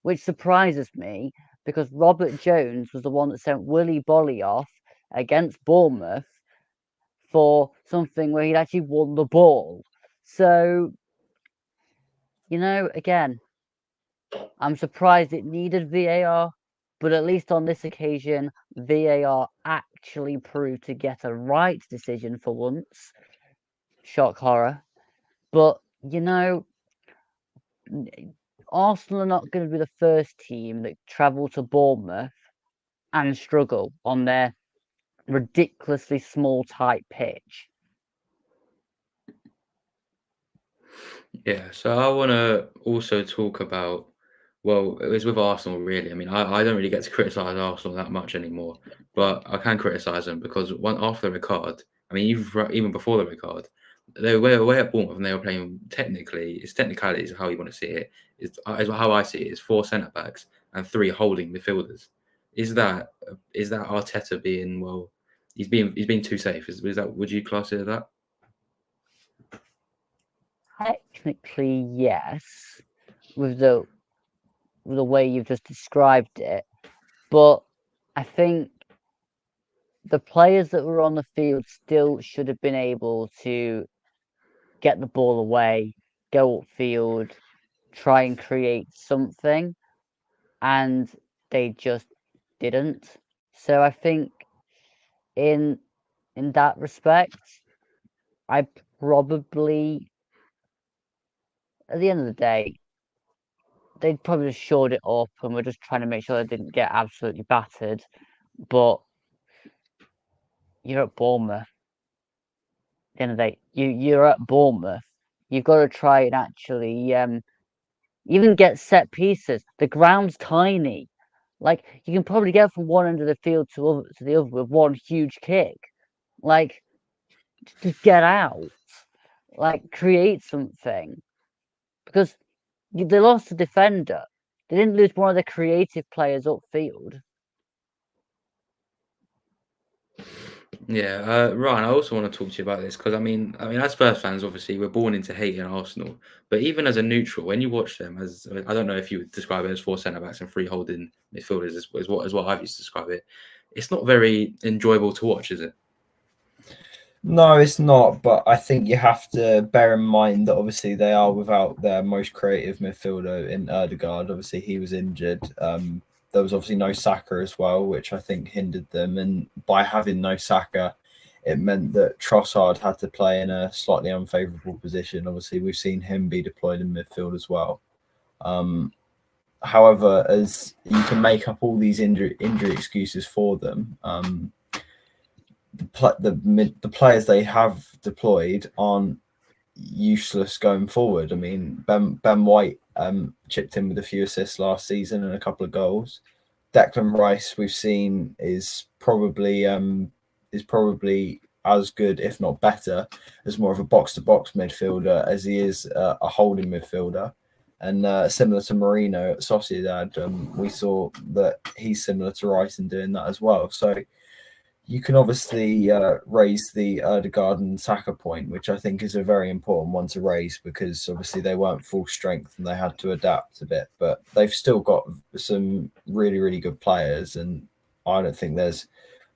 which surprises me because Robert Jones was the one that sent Willy Bolly off against Bournemouth for something where he'd actually won the ball. So, again, I'm surprised it needed VAR, but at least on this occasion, VAR actually proved to get a right decision for once. Shock horror. But, Arsenal are not going to be the first team that travel to Bournemouth and struggle on their ridiculously small, tight pitch. Yeah, so I want to also talk about, well, it was with Arsenal, really. I mean, I don't really get to criticise Arsenal that much anymore, but I can criticise them because after the red card, I mean, even before the red card, they were away at Bournemouth and they were playing it's technicalities of how you want to see it. Is how I see it is 4 centre backs and 3 holding midfielders. Is that Arteta being, well, he's being too safe? Is that, would you class it as that? Technically, yes, with the way you've just described it, but I think the players that were on the field still should have been able to get the ball away, go upfield, try and create something, and they just didn't. So I think in that respect, I probably, at the end of the day, they'd probably just shored it up and were just trying to make sure they didn't get absolutely battered. But you're at Bournemouth. At the end of the day, you're at Bournemouth. You've got to try and actually even get set pieces. The ground's tiny. Like, you can probably get from one end of the field to the other with one huge kick. Like, just get out. Like, create something. Because they lost a defender. They didn't lose one of the creative players upfield. Yeah, Ryan, I also want to talk to you about this because I mean, as Spurs fans, obviously, we're born into hating Arsenal. But even as a neutral, when you watch them, I don't know if you would describe it as 4 centre backs and 3 holding midfielders, is what I've used to describe it. It's not very enjoyable to watch, is it? No, it's not. But I think you have to bear in mind that obviously they are without their most creative midfielder in Ødegaard. Obviously, he was injured. There was obviously no Saka as well, which I think hindered them. And by having no Saka, it meant that Trossard had to play in a slightly unfavourable position. Obviously, we've seen him be deployed in midfield as well. However, as you can make up all these injury excuses for them, the players they have deployed aren't useless going forward. I mean, Ben White chipped in with a few assists last season and a couple of goals. Declan Rice, we've seen, is probably as good, if not better, as more of a box-to-box midfielder as he is a holding midfielder. And similar to Mourinho at Sociedad, we saw that he's similar to Rice in doing that as well. So you can obviously raise the Ødegaard and Saka point, which I think is a very important one to raise because obviously they weren't full strength and they had to adapt a bit. But they've still got some really, really good players, and I don't think there's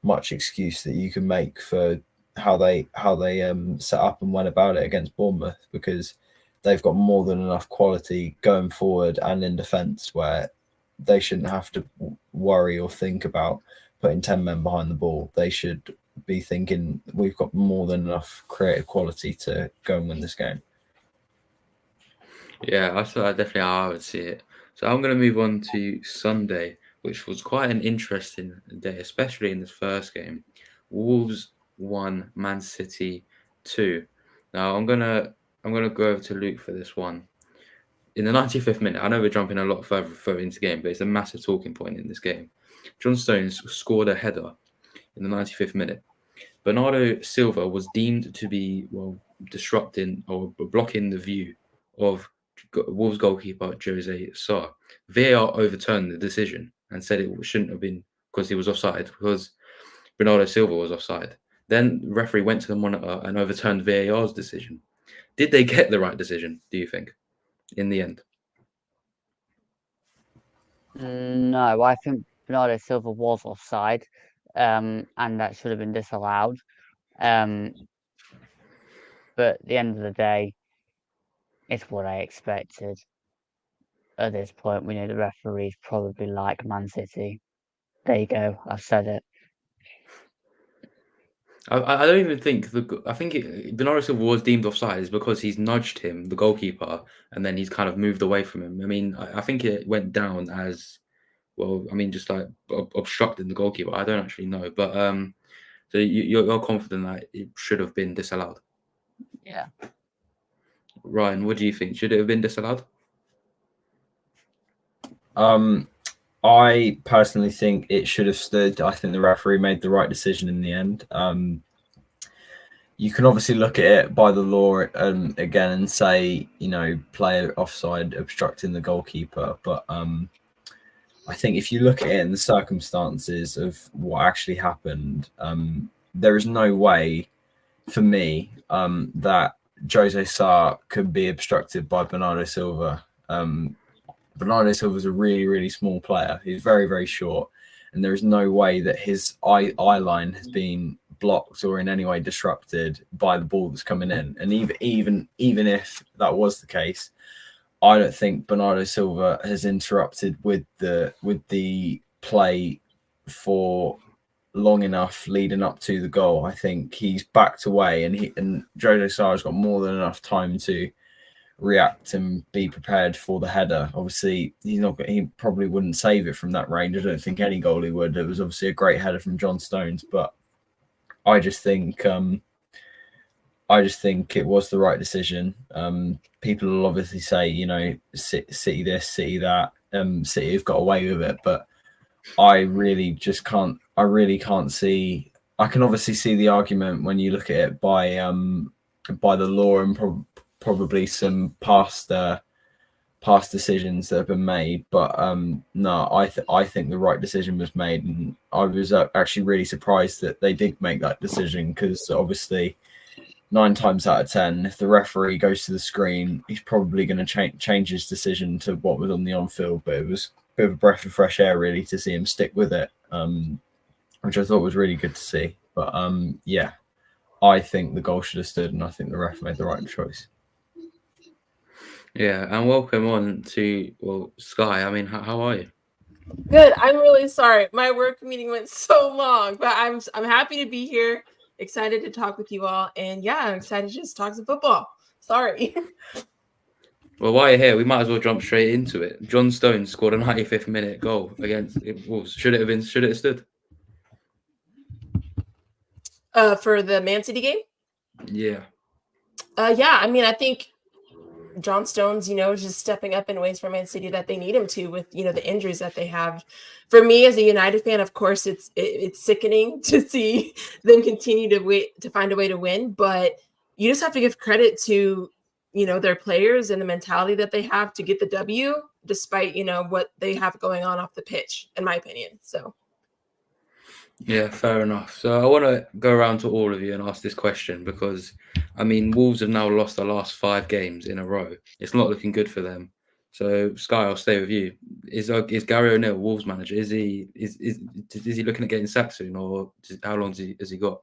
much excuse that you can make for how they set up and went about it against Bournemouth because they've got more than enough quality going forward and in defence where they shouldn't have to worry or think about putting 10 men behind the ball. They should be thinking we've got more than enough creative quality to go and win this game. Yeah, that's definitely how I would see it. So I'm going to move on to Sunday, which was quite an interesting day, especially in this first game. Wolves 1, Man City 2. Now I'm gonna go over to Luke for this one. In the 95th minute, I know we're jumping a lot further into the game, but it's a massive talking point in this game. John Stones scored a header in the 95th minute. Bernardo Silva was deemed to be disrupting or blocking the view of Wolves goalkeeper Jose Sarr. VAR overturned the decision and said it shouldn't have been because he was offside, because Bernardo Silva was offside. Then the referee went to the monitor and overturned VAR's decision. Did they get the right decision, do you think, in the end? No, I think Bernardo Silva was offside, and that should have been disallowed. But at the end of the day, it's what I expected. At this point, we know the referees probably like Man City. There you go, I've said it. I don't even think Bernardo Silva was deemed offside is because he's nudged him, the goalkeeper, and then he's kind of moved away from him. I mean, I think it went down as well. I mean, just like obstructing the goalkeeper. I don't actually know, but so you're confident that it should have been disallowed? Yeah. Ryan, what do you think? Should it have been disallowed? I personally think it should have stood. I think the referee made the right decision in the end. You can obviously look at it by the law again and say, player offside obstructing the goalkeeper. But I think if you look at it in the circumstances of what actually happened, there is no way for me that Jose Sarr could be obstructed by Bernardo Silva. Bernardo Silva is a really, really small player. He's very, very short. And there is no way that his eye line has been blocked or in any way disrupted by the ball that's coming in. And even if that was the case, I don't think Bernardo Silva has interrupted with the play for long enough leading up to the goal. I think he's backed away, and Jose Sarr has got more than enough time to react and be prepared for the header. Obviously, he probably wouldn't save it from that range. I don't think any goalie would. It was obviously a great header from John Stones, but I just think it was the right decision. People will obviously say, City this, City that. City have got away with it, but I really can't see. I can obviously see the argument when you look at it by the law and probably some past decisions that have been made, but no, I think the right decision was made, and I was actually really surprised that they did make that decision, because obviously 9 times out of 10, if the referee goes to the screen, he's probably going to change his decision to what was on the on-field. But it was a bit of a breath of fresh air, really, to see him stick with it, which I thought was really good to see. But yeah, I think the goal should have stood, and I think the ref made the right choice. Yeah, and welcome on to Sky. I mean, how are you? Good. I'm really sorry. My work meeting went so long, but I'm happy to be here. Excited to talk with you all, and yeah, I'm excited to just talk some football. Sorry. Well, while you're here, we might as well jump straight into it. John Stones scored a 95th minute goal against Wolves. Should it have stood? For the Man City game? Yeah. Yeah, I mean, I think John Stones, just stepping up in ways for Man City that they need him to, with, the injuries that they have. For me as a United fan, of course, it's sickening to see them continue to find a way to win, but you just have to give credit to, their players and the mentality that they have to get the W, despite, what they have going on off the pitch, in my opinion. So. Yeah, fair enough. So I want to go around to all of you and ask this question, because, I mean, Wolves have now lost the last 5 games in a row. It's not looking good for them. So, Sky, I'll stay with you. Is Gary O'Neill Wolves manager? Is he looking at getting sacked soon, or how long has he got?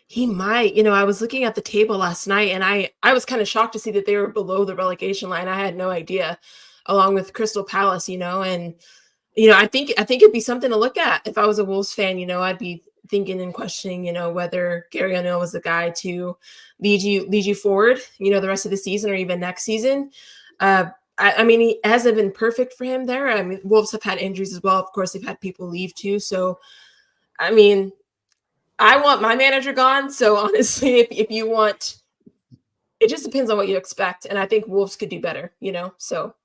He might. I was looking at the table last night, and I was kind of shocked to see that they were below the relegation line. I had no idea. along with Crystal Palace, and I think it'd be something to look at. If I was a Wolves fan, I'd be thinking and questioning, whether Gary O'Neill was the guy to lead you forward, the rest of the season or even next season. I mean, he hasn't been perfect for him there. I mean, Wolves have had injuries as well. Of course, they've had people leave too. So, I mean, I want my manager gone. So honestly, if you want, it just depends on what you expect. And I think Wolves could do better, so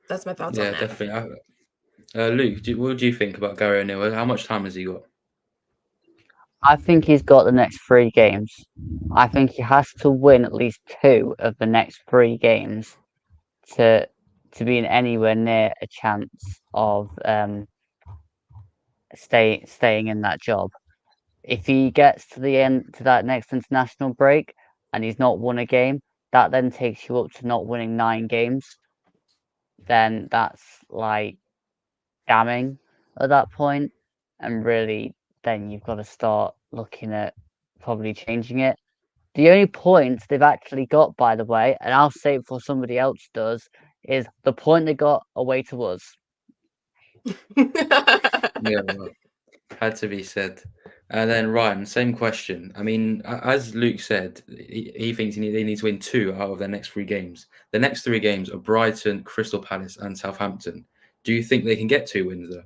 that's my thoughts on that. Yeah, definitely. Luke, what do you think about Gary O'Neill? How much time has he got? I think he's got the next 3 games. I think he has to win at least 2 of the next 3 games to be in anywhere near a chance of staying in that job. If he gets to the end to that next international break and he's not won a game, that then takes you up to not winning 9 games. Then that's like damning at that point, and really then you've got to start looking at probably changing it. The only points they've actually got, by the way, and I'll say it before somebody else does, is the point they got away to us. Yeah, well, had to be said. And then Ryan, same question. I mean, as Luke said, he thinks they need to win 2 out of their next 3 games. The next 3 games are Brighton, Crystal Palace, and Southampton. Do you think they can get 2 wins though?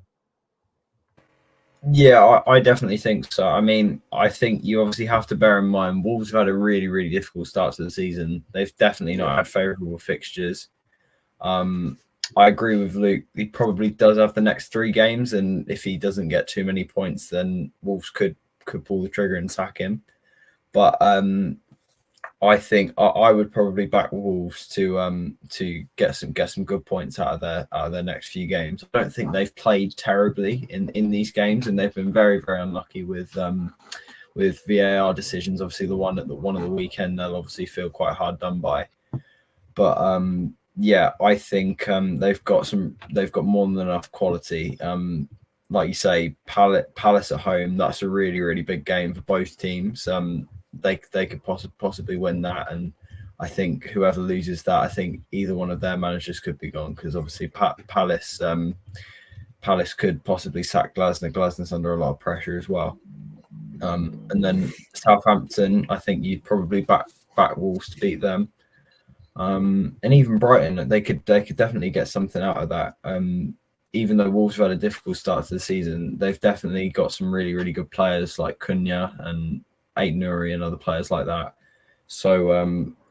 Yeah, I definitely think so. I mean, I think you obviously have to bear in mind Wolves have had a really, really difficult start to the season. They've definitely not had favourable fixtures. I agree with Luke. He probably does have the next 3 games, and if he doesn't get too many points, then Wolves could pull the trigger and sack him. But I think I would probably back Wolves to get some good points out of their next few games. I don't think they've played terribly in these games, and they've been very, very unlucky with VAR decisions. Obviously, the one of the weekend they'll obviously feel quite hard done by. But yeah, I think they've got more than enough quality. Like you say, Palace at home, that's a really, really big game for both teams. They could possibly win that, and I think whoever loses that, I think either one of their managers could be gone, because obviously Palace could possibly sack Glasner. Glasner's under a lot of pressure as well. And then Southampton, I think you'd probably back Wolves to beat them. And even Brighton, they could definitely get something out of that. Even though Wolves have had a difficult start to the season, they've definitely got some really, really good players like Cunha and Aït-Nouri and other players like that. So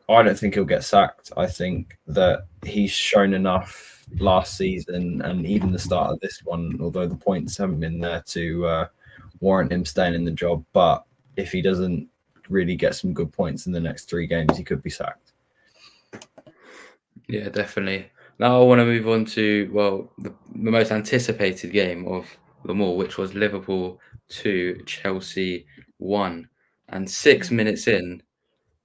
I don't think he'll get sacked. I think that he's shown enough last season and even the start of this one, although the points haven't been there to warrant him staying in the job. But if he doesn't really get some good points in the next 3 games, he could be sacked. Yeah, definitely. Now I want to move on to, the most anticipated game of them all, which was Liverpool 2, Chelsea 1. And 6 minutes in,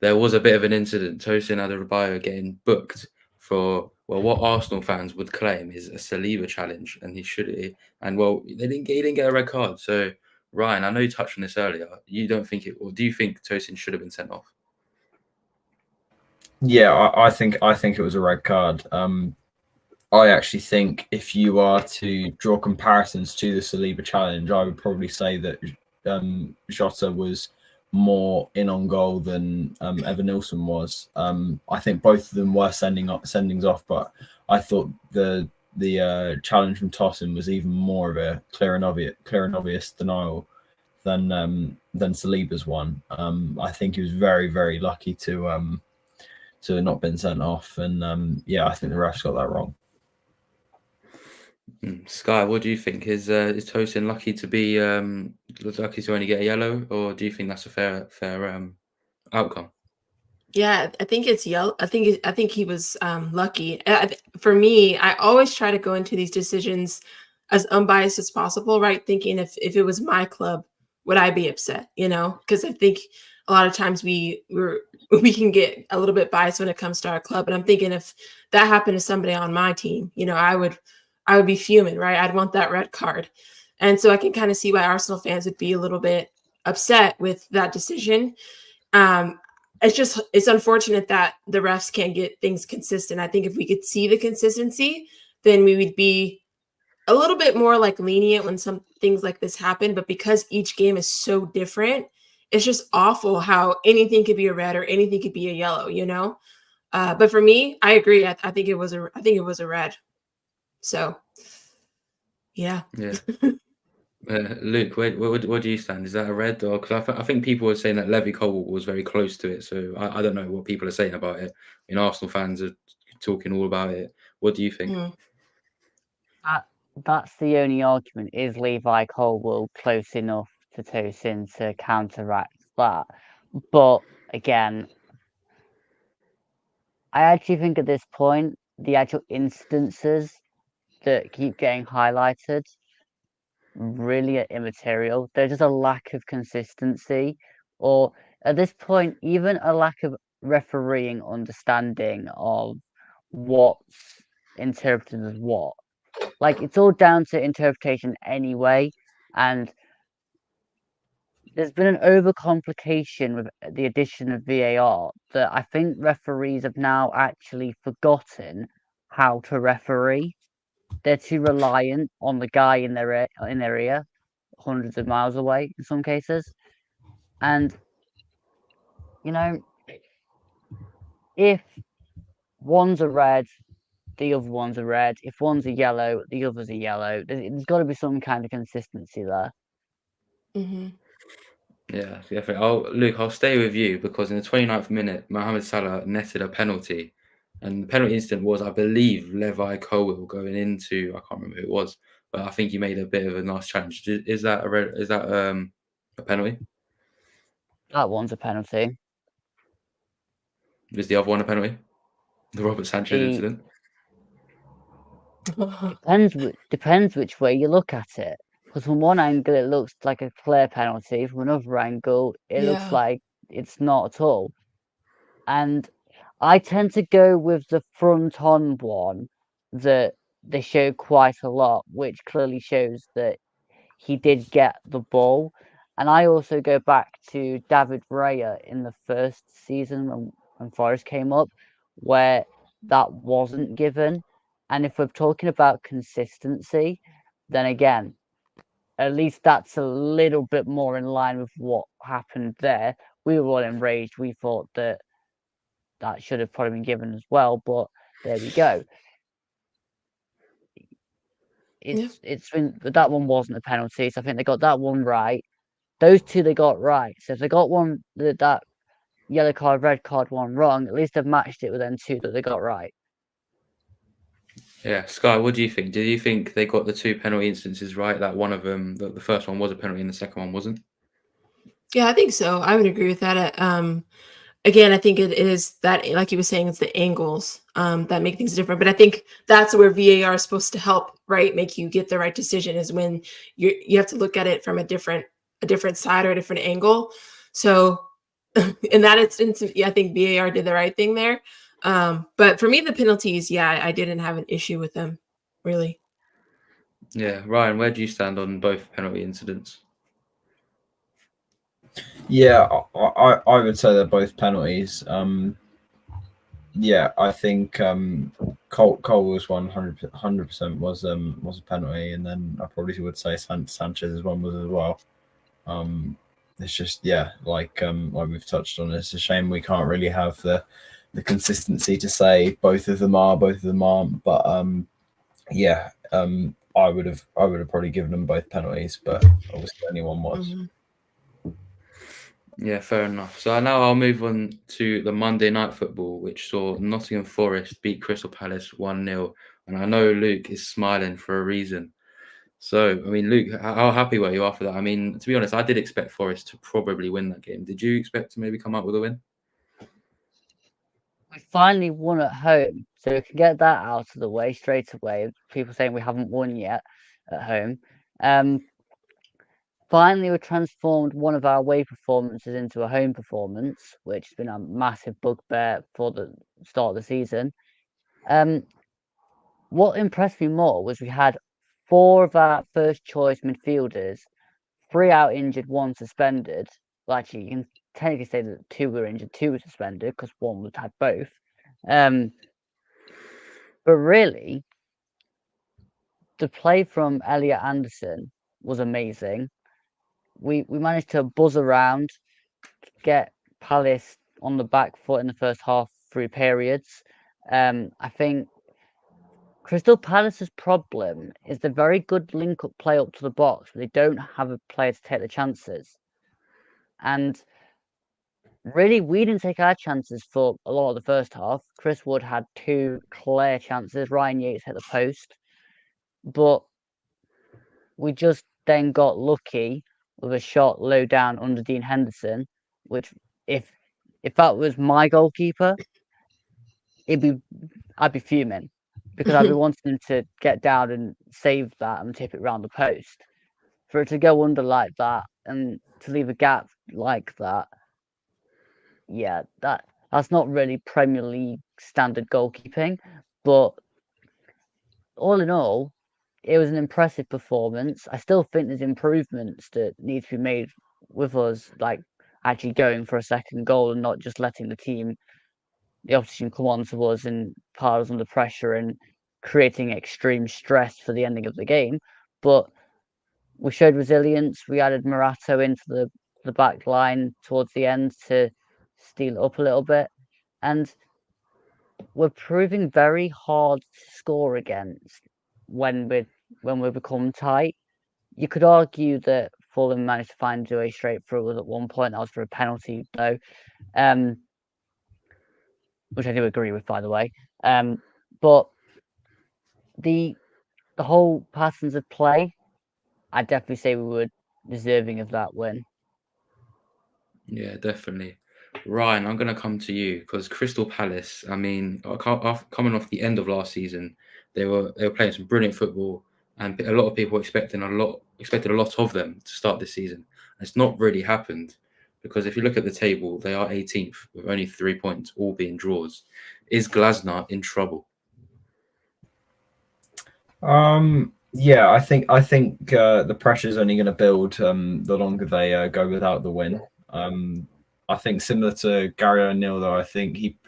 there was a bit of an incident. Tosin Adarabioyo getting booked for what Arsenal fans would claim is a Saliba challenge, and he didn't get a red card. So Ryan, I know you touched on this earlier. You don't think it, or do you think Tosin should have been sent off? Yeah, I think it was a red card. I actually think if you are to draw comparisons to the Saliba challenge, I would probably say that Jota was more in on goal than Evan Nilsson was. I think both of them were sendings off, but I thought the challenge from Tosin was even more of a clear and obvious denial than Saliba's one. I think he was very, very lucky to have not been sent off, and I think the refs got that wrong. Sky, what do you think? Is Tosin lucky to only get a yellow, or do you think that's a fair outcome? Yeah, I think it's yellow. I think he was lucky. For me, I always try to go into these decisions as unbiased as possible, right? Thinking if it was my club, would I be upset? Because I think a lot of times we can get a little bit biased when it comes to our club. And I'm thinking if that happened to somebody on my team, I would be fuming, right? I'd want that red card. And so I can kind of see why Arsenal fans would be a little bit upset with that decision. it's unfortunate that the refs can't get things consistent. I think if we could see the consistency, then we would be a little bit more like lenient when some things like this happen. But because each game is so different, it's just awful how anything could be a red or anything could be a yellow, you know? But for me, I agree. I think it was a red. So yeah. Yeah. Luke, where do you stand? Is that a red? Or because I think people were saying that Levy Cole was very close to it. So I don't know what people are saying about it. Arsenal fans are talking all about it. What do you think? That's the only argument. Is Levi Colwill close enough to Tosin to counteract that? But again, I actually think at this point, the actual instances that keep getting highlighted really are immaterial. There's just a lack of consistency, or at this point, even a lack of refereeing understanding of what's interpreted as what. Like, it's all down to interpretation anyway, and there's been an overcomplication with the addition of VAR that I think referees have now actually forgotten how to referee. They're too reliant on the guy in their ear, hundreds of miles away in some cases. And if one's a red, the other one's a red. If one's a yellow, the other's a yellow. There's got to be some kind of consistency there. Mm-hmm. Yeah, definitely. Luke, I'll stay with you because in the 29th minute, Mohamed Salah netted a penalty. And the penalty incident was, I believe, Levi Colwill going into, I can't remember who it was, but I think he made a bit of a nice challenge. Is that a penalty? That one's a penalty. Is the other one a penalty? The Robert Sanchez incident? Depends which way you look at it. Because from one angle it looks like a clear penalty, from another angle it looks like it's not at all. And I tend to go with the front-on one that they show quite a lot, which clearly shows that he did get the ball. And I also go back to David Raya in the first season when Forest came up, where that wasn't given. And if we're talking about consistency, then again, at least that's a little bit more in line with what happened there. We were all enraged. We thought that should have probably been given as well, but there we go. That one wasn't a penalty, so I think they got that one right. Those two they got right. So if they got one that yellow card, red card one wrong, at least they've matched it with them two that they got right. Yeah, Sky, what do you think? Do you think they got the two penalty instances right? That one of them, the first one was a penalty and the second one wasn't? Yeah, I think so. I would agree with that. Again, I think it is that, like you were saying, it's the angles that make things different. But I think that's where VAR is supposed to help, right? Make you get the right decision is when you have to look at it from a different side or a different angle. So in that instance, yeah, I think VAR did the right thing there. But for me, the penalties, yeah, I didn't have an issue with them, really. Yeah, Ryan, where do you stand on both penalty incidents? Yeah, I would say they're both penalties. Yeah, I think Cole was 100% was a penalty, and then I probably would say Sanchez's one was as well. It's just like we've touched on. It's a shame we can't really have the consistency to say both of them aren't. But I would have probably given them both penalties, but obviously only one was. Mm-hmm. Yeah, fair enough. So now I'll move on to the Monday Night Football, which saw Nottingham Forest beat Crystal Palace 1-0. And I know Luke is smiling for a reason. So, I mean, Luke, how happy were you after that? I mean, to be honest, I did expect Forest to probably win that game. Did you expect to maybe come out with a win? We finally won at home, so we can get that out of the way straight away. People saying we haven't won yet at home. Finally, we transformed one of our away performances into a home performance, which has been a massive bugbear for the start of the season. What impressed me more was we had 4 of our first choice midfielders, 3 out injured, 1 suspended. Well, actually, you can technically say that 2 were injured, 2 were suspended because 1 had both. But really, the play from Elliot Anderson was amazing. We managed to buzz around, get Palace on the back foot in the first half through periods. I think Crystal Palace's problem is the very good link-up play up to the box, but they don't have a player to take the chances. And really, we didn't take our chances for a lot of the first half. Chris Wood had 2 clear chances. Ryan Yates hit the post. But we just then got lucky with a shot low down under Dean Henderson, which if that was my goalkeeper, I'd be fuming because I'd be wanting him to get down and save that and tip it round the post. For it to go under like that and to leave a gap like that, yeah, that's not really Premier League standard goalkeeping. But all in all, it was an impressive performance. I still think there's improvements that need to be made with us, like actually going for a second goal and not just letting the opposition come on to us and put us under pressure and creating extreme stress for the ending of the game. But we showed resilience. We added Morato into the back line towards the end to steal it up a little bit. And we're proving very hard to score against when we become tight. You could argue that Fulham managed to find a way straight through at one point. That was for a penalty, though, which I do agree with, by the way. But the whole patterns of play, I'd definitely say we were deserving of that win. Yeah, definitely. Ryan, I'm going to come to you because Crystal Palace, I mean, coming off the end of last season, they were playing some brilliant football, and a lot of people expected a lot of them to start this season. It's not really happened because if you look at the table, they are 18th with only 3 points, all being draws. Is Glasner in trouble? Yeah, I think the pressure is only going to build the longer they go without the win. I think similar to Gary O'Neill, though, I think he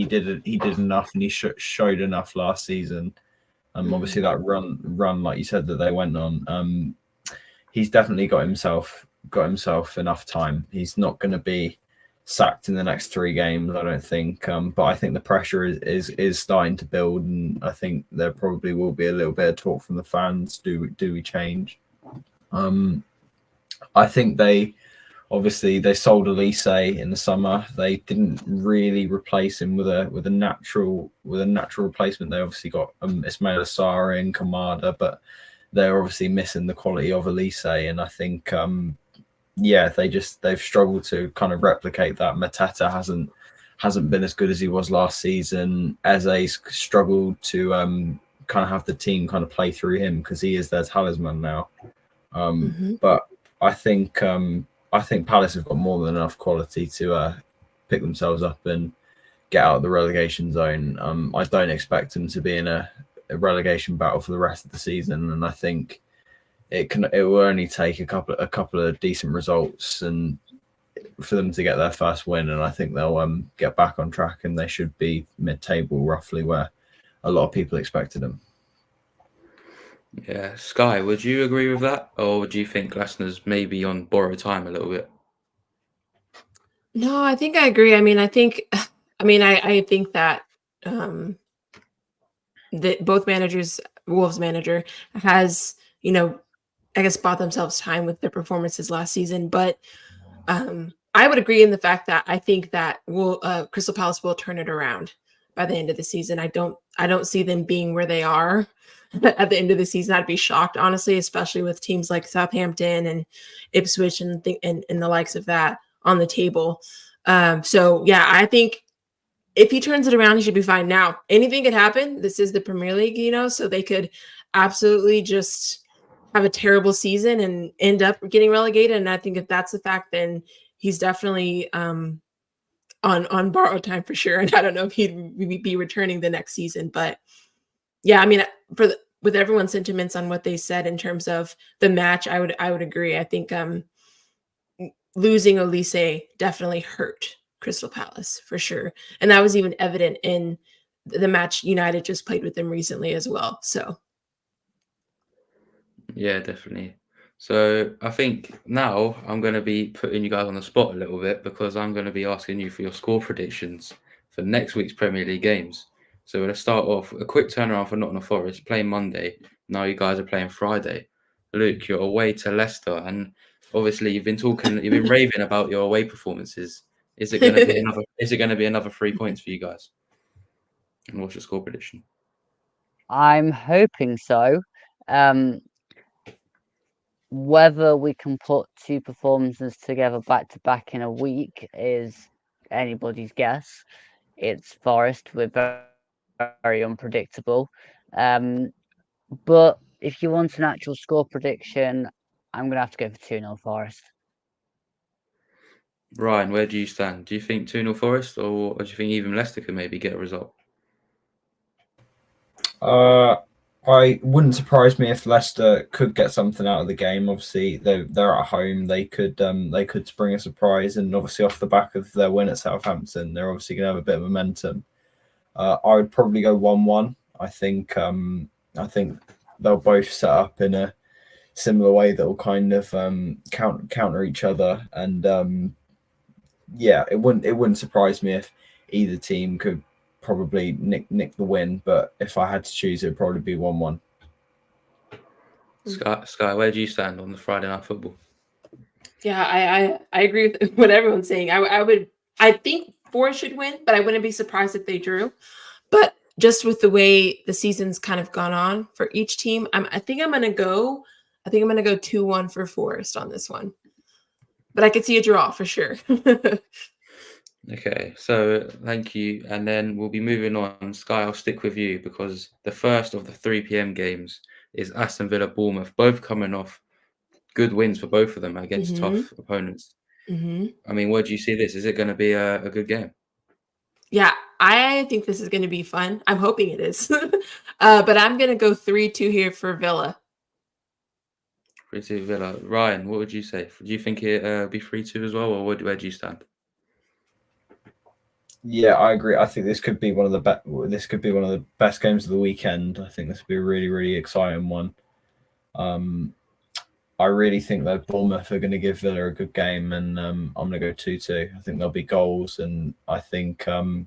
did enough and he showed enough last season. Obviously that run like you said that they went on. He's definitely got himself enough time. He's not going to be sacked in the next 3 games, I don't think. But I think the pressure is starting to build, and I think there probably will be a little bit of talk from the fans. Do we change? I think they sold Elise in the summer. They didn't really replace him with a natural replacement. They obviously got Ismail Assar and Kamada, but they're obviously missing the quality of Elise, and I think they've struggled to kind of replicate that. Mateta hasn't been as good as he was last season. Eze's struggled to kind of have the team kind of play through him because he is their talisman now. But I think Palace have got more than enough quality to pick themselves up and get out of the relegation zone. I don't expect them to be in a relegation battle for the rest of the season, and I think it will only take a couple of decent results and for them to get their first win, and I think they'll get back on track and they should be mid-table roughly where a lot of people expected them. Yeah, Sky, would you agree with that, or would you think Glasner's maybe on borrowed time a little bit? No, I think I agree. I think that that both managers, Wolves manager has, I guess bought themselves time with their performances last season. But I would agree in the fact that I think that Crystal Palace will turn it around by the end of the season. I don't see them being where they are at the end of the season. I'd be shocked, honestly, especially with teams like Southampton and Ipswich and the likes of that on the table. So yeah, I think if he turns it around, he should be fine. Now, anything could happen. This is the Premier League, so they could absolutely just have a terrible season and end up getting relegated. And I think if that's the fact, then he's definitely on borrowed time for sure. And I don't know if he'd be returning the next season, but yeah, with everyone's sentiments on what they said in terms of the match, I would agree. I think losing Olise definitely hurt Crystal Palace for sure. And that was even evident in the match United just played with them recently as well. So Yeah, definitely. So I think now I'm going to be putting you guys on the spot a little bit because I'm going to be asking you for your score predictions for next week's Premier League games. So we're going to start off a quick turnaround for Nottingham Forest playing Monday. Now you guys are playing Friday. Luke, you're away to Leicester, and obviously you've been raving about your away performances. Is it going to be another? Is it going to be another 3 points for you guys? And what's your score prediction? I'm hoping so. Whether we can put two performances together back to back in a week is anybody's guess. It's Forest. We're very, very unpredictable. But if you want an actual score prediction, I'm going to have to go for 2-0 Forest. Ryan, where do you stand? Do you think 2-0 Forest, or do you think even Leicester can maybe get a result? I wouldn't surprise me if Leicester could get something out of the game. Obviously, they're at home. They could spring a surprise, and obviously off the back of their win at Southampton, they're obviously going to have a bit of momentum. I would probably go 1-1. I think they'll both set up in a similar way that will kind of counter each other, and yeah, it wouldn't surprise me if either team could probably nick the win, but if I had to choose, it'd probably be 1-1. Sky, where do you stand on the Friday night football? yeah, I agree with what everyone's saying. I think Forest should win, but I wouldn't be surprised if they drew. But just with the way the season's kind of gone on for each team, I think I'm gonna go 2-1 for Forest on this one. But I could see a draw for sure. Okay, so thank you. And then we'll be moving on. Sky, I'll stick with you because the first of the 3 p.m. games is Aston Villa Bournemouth, both coming off good wins for both of them against tough opponents. I mean, where do you see this? Is it going to be a good game? Yeah, I think this is going to be fun. I'm hoping it is. But I'm going to go 3-2 here for Villa. 3-2 Villa. Ryan, what would you say? Do you think it'll be 3-2 as well, or where do you stand? Yeah, I agree. I think this could be one of the best games of the weekend. I think this would be a really, really exciting one. I really think that Bournemouth are going to give Villa a good game, and I'm going to go 2-2. I think there'll be goals, and I think I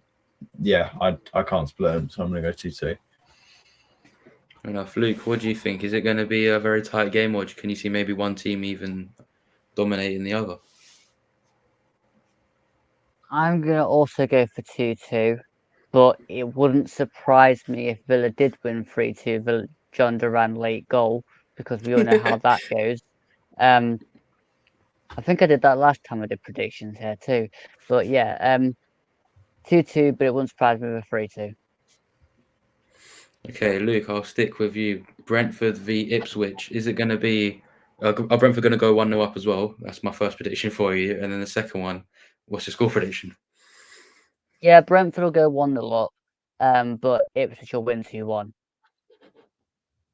can't split them, so I'm going to go 2-2. Fair enough. Luke, what do you think? Is it going to be a very tight game, or can you see maybe one team even dominating the other? I'm going to also go for 2-2, but it wouldn't surprise me if Villa did win 3-2, John Duran late goal, because we all know how that goes. I think I did that last time I did predictions here too. But yeah, 2-2, but it wouldn't surprise me with 3-2. Okay, Luke, I'll stick with you. Brentford v Ipswich. Is it going to be... Are Brentford going to go 1-0 up as well? That's my first prediction for you. And then the second one, what's your score prediction? Yeah, Brentford will go 1-0 up, but Ipswich will win 2-1.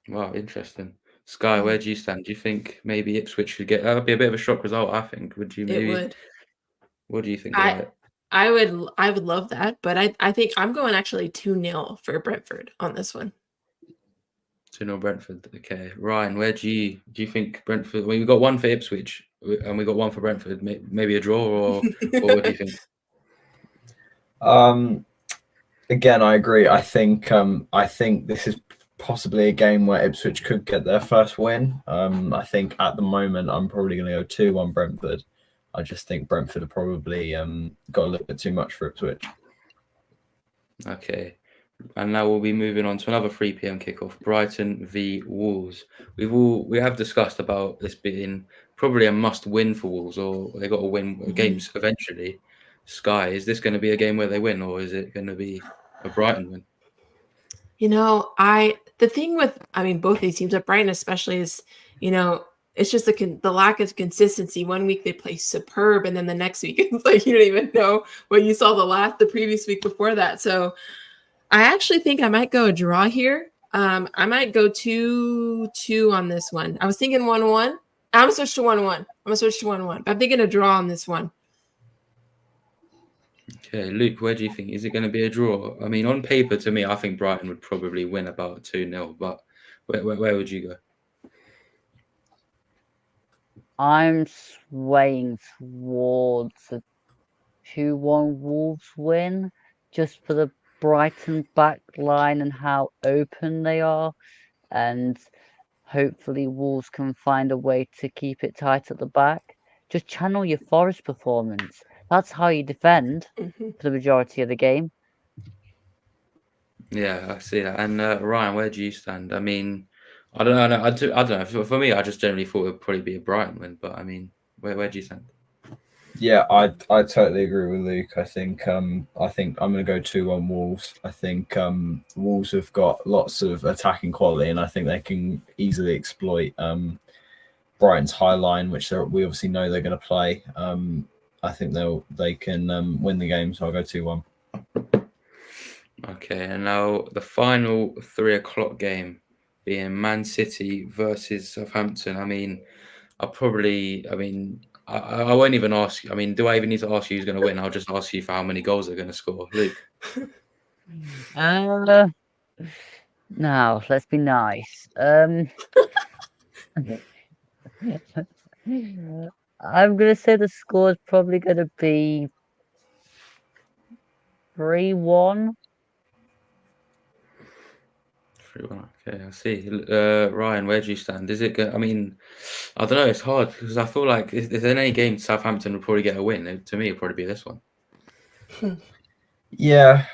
Wow, interesting. Sky, where do you stand? Do you think maybe Ipswich could get... That would be a bit of a shock result, I think. Would you maybe... It would. What do you think about it? I would love that, but I think I'm going actually 2-0 for Brentford on this one. 2-0 Brentford. Okay. Ryan, where do you think Brentford... Well, we've got one for Ipswich and we got one for Brentford. Maybe a draw, or what do you think? Again, I agree. I think this is possibly a game where Ipswich could get their first win. I think at the moment I'm probably going to go 2-1 Brentford. I just think Brentford have probably got a little bit too much for Ipswich. Okay. And now we'll be moving on to another 3 p.m. kickoff, Brighton v Wolves. We have discussed about this being probably a must-win for Wolves, or they got to win games eventually. Sky, is this going to be a game where they win, or is it going to be a Brighton win? You know, the thing with both these teams, but Brighton especially, is it's just the lack of consistency. One week they play superb, and then the next week it's like you don't even know what you saw the previous week before that. So I actually think I might go a draw here. I might go 2-2 on this one. I was thinking 1-1, I'm gonna switch to 1-1. I'm thinking a draw on this one. Okay, Luke, where do you think? Is it going to be a draw? I mean, on paper, to me, I think Brighton would probably win about 2-0, but where would you go? I'm swaying towards a 2-1 Wolves win, just for the Brighton back line and how open they are. And hopefully Wolves can find a way to keep it tight at the back. Just channel your Forest performance. That's how you defend Mhm. for the majority of the game. Yeah, I see that. And Ryan, where do you stand? I mean, I don't know. I don't know. For me, I just generally thought it would probably be a Brighton win, but I mean, where do you stand? Yeah, I totally agree with Luke. I think I'm gonna go 2-1 Wolves. I think Wolves have got lots of attacking quality, and I think they can easily exploit Brighton's high line, which we obviously know they're going to play. I think they can win the game, so I'll go 2-1. Okay, and now the final 3 o'clock game being Man City versus Southampton. I mean, I won't even ask you. I mean, do I even need to ask you who's going to win? I'll just ask you for how many goals they're going to score. Luke. Now, let's be nice. I'm going to say the score is probably going to be 3-1. 3-1. Okay, I see. Ryan, where do you stand? Is it good? I mean, I don't know. It's hard because I feel like if there's any game Southampton would probably get a win, to me, it'd probably be this one. Yeah,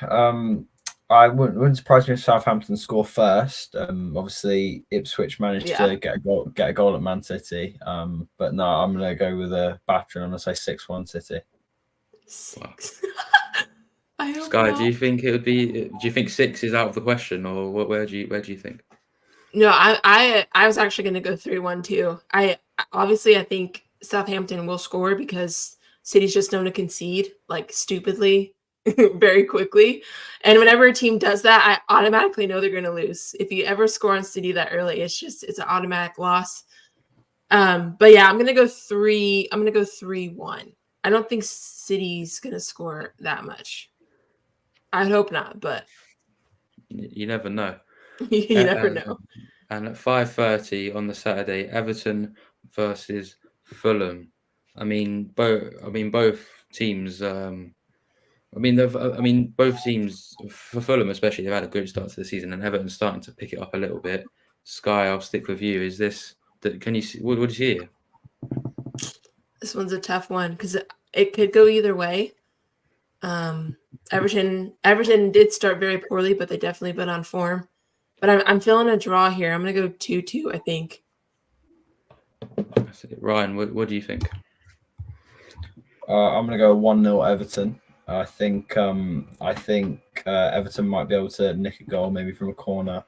I wouldn't surprise me if Southampton score first. Obviously, Ipswich managed to get a goal at Man City. But no, I'm going to go with a batter. I'm going to say 6-1 City. 6. I hope Sky, not. do you think it would be? Do you think 6 is out of the question, or where do you think? No, I was actually going to go 3-1 too. I think Southampton will score because City's just known to concede like stupidly very quickly. And whenever a team does that, I automatically know they're going to lose. If you ever score on City that early, it's an automatic loss. But yeah, I'm going to go 3-1. I don't think City's going to score that much. I hope not, but You never know. you never know. And at 5:30 on the Saturday, Everton versus Fulham. I mean, both teams. Both teams for Fulham especially. They've had a good start to the season, and Everton's starting to pick it up a little bit. Sky, I'll stick with you. Is this? Can you see? What do you see here? This one's a tough one because it could go either way. Everton did start very poorly, but they definitely been on form. But I'm feeling a draw here. I'm gonna go 2-2. I think. Ryan, what do you think? I'm going to go 1-0 Everton. I think Everton might be able to nick a goal, maybe from a corner.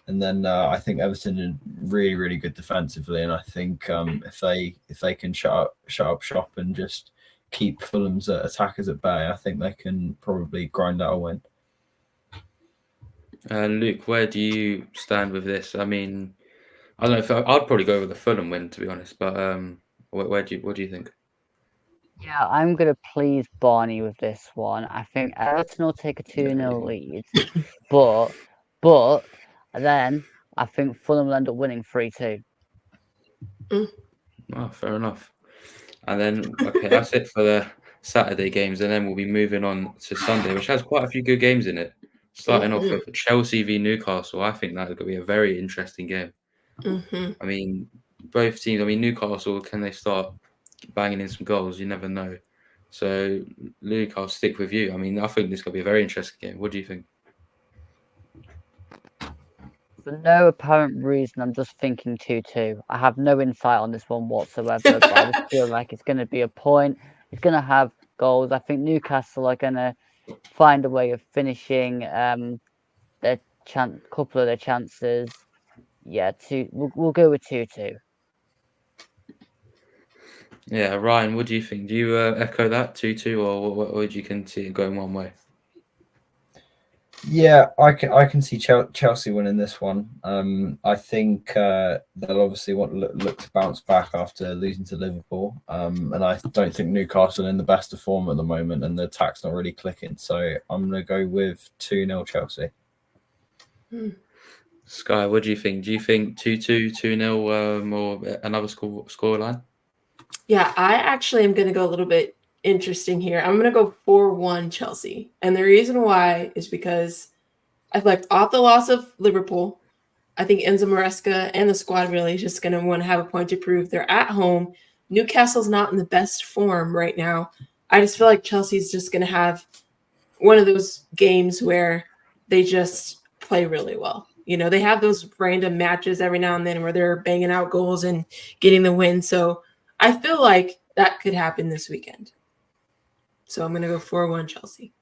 And then I think Everton are really, really good defensively, and I think if they can shut up shop and just keep Fulham's attackers at bay, I think they can probably grind out a win. Luke, where do you stand with this? I mean, I don't know. I'd probably go with the Fulham win, to be honest. But what do you think? Yeah, I'm going to please Barney with this one. I think Everton will take a 2-0 lead, but then I think Fulham will end up winning 3-2. Oh, fair enough. And then, okay, that's it for the Saturday games. And then we'll be moving on to Sunday, which has quite a few good games in it. Starting off with Chelsea v Newcastle. I think that's going to be a very interesting game. I mean, both teams. I mean, Newcastle, can they start banging in some goals? You never know. So, Luke, I'll stick with you. I mean, I think this could be a very interesting game. What do you think? For no apparent reason, I'm just thinking 2-2. I have no insight on this one whatsoever, but I just feel like it's going to be a point. It's going to have goals. I think Newcastle are going to find a way of finishing their couple of their chances. Yeah, we'll go with 2-2. Yeah, Ryan, what do you think? Do you echo that 2-2, or would you continue going one way? Yeah, I can see Chelsea winning this one. I think they'll obviously look to bounce back after losing to Liverpool. And I don't think Newcastle are in the best of form at the moment, and the attack's not really clicking. So I'm going to go with 2-0 Chelsea. Sky, what do you think? Do you think 2-2, 2-0, or another score line? Yeah, I actually am going to go a little bit interesting here. I'm going to go 4-1 Chelsea. And the reason why is because I feel like off the loss of Liverpool, I think Enzo Maresca and the squad really is just going to want to have a point to prove. They're at home. Newcastle's not in the best form right now. I just feel like Chelsea's just going to have one of those games where they just play really well. You know, they have those random matches every now and then where they're banging out goals and getting the win. So I feel like that could happen this weekend. So I'm going to go 4-1 Chelsea.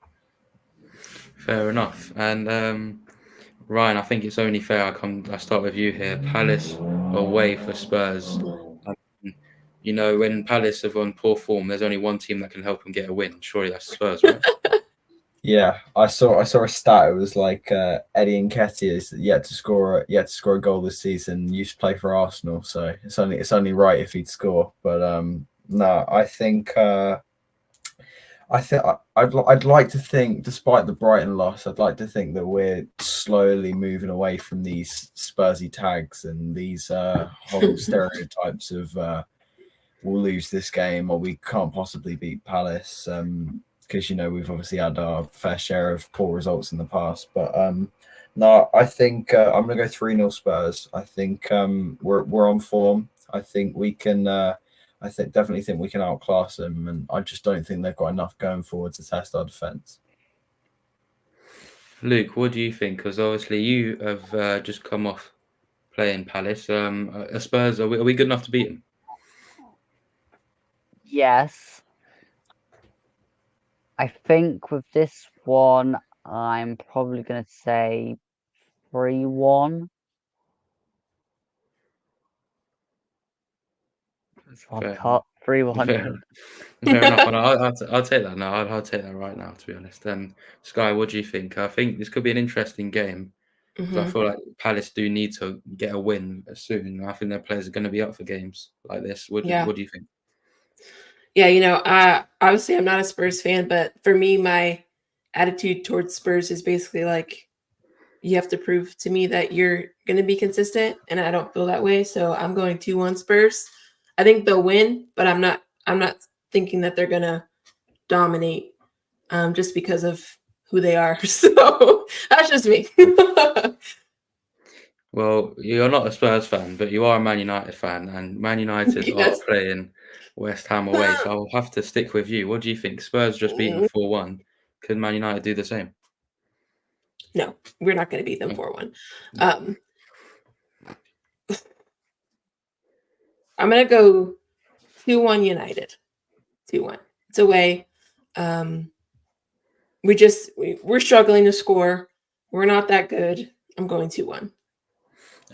Fair enough. And Ryan, I think it's only fair I start with you here. Palace away for Spurs. You know, when Palace are on poor form, there's only one team that can help them get a win. Surely that's Spurs, right? Yeah, I saw a stat. It was like Eddie Nketiah is yet to score a goal this season. Used to play for Arsenal, so it's only right if he'd score. But no, I think I'd like to think, despite the Brighton loss, I'd like to think that we're slowly moving away from these Spursy tags and these whole stereotypes of we'll lose this game or we can't possibly beat Palace. Because we've obviously had our fair share of poor results in the past. But no, I think I'm going to go 3-0 Spurs. I think we're on form. I think we can. Definitely think we can outclass them, and I just don't think they've got enough going forward to test our defence. Luke, what do you think? Because obviously you have just come off playing Palace. Spurs, are we good enough to beat them? Yes. I think with this one, I'm probably going to say 3-1. Fair 3-1. Fair enough. And I'll take that now. I'll take that right now, to be honest. And Sky, what do you think? I think this could be an interesting game. Mm-hmm. I feel like Palace do need to get a win soon. I think their players are going to be up for games like this. What do you think? Yeah, obviously I'm not a Spurs fan, but for me, my attitude towards Spurs is basically like, you have to prove to me that you're going to be consistent, and I don't feel that way. So I'm going 2-1 Spurs. I think they'll win, but I'm not thinking that they're going to dominate just because of who they are. So that's just me. Well, you're not a Spurs fan, but you are a Man United fan, and Man United Yes. are playing West Ham away. So I'll have to stick with you. What do you think? Spurs just beat them 4-1. Could Man United do the same? No, we're not going to beat them 4-1. I'm going to go 2-1 United. 2-1. It's away. We're struggling to score. We're not that good. I'm going 2-1.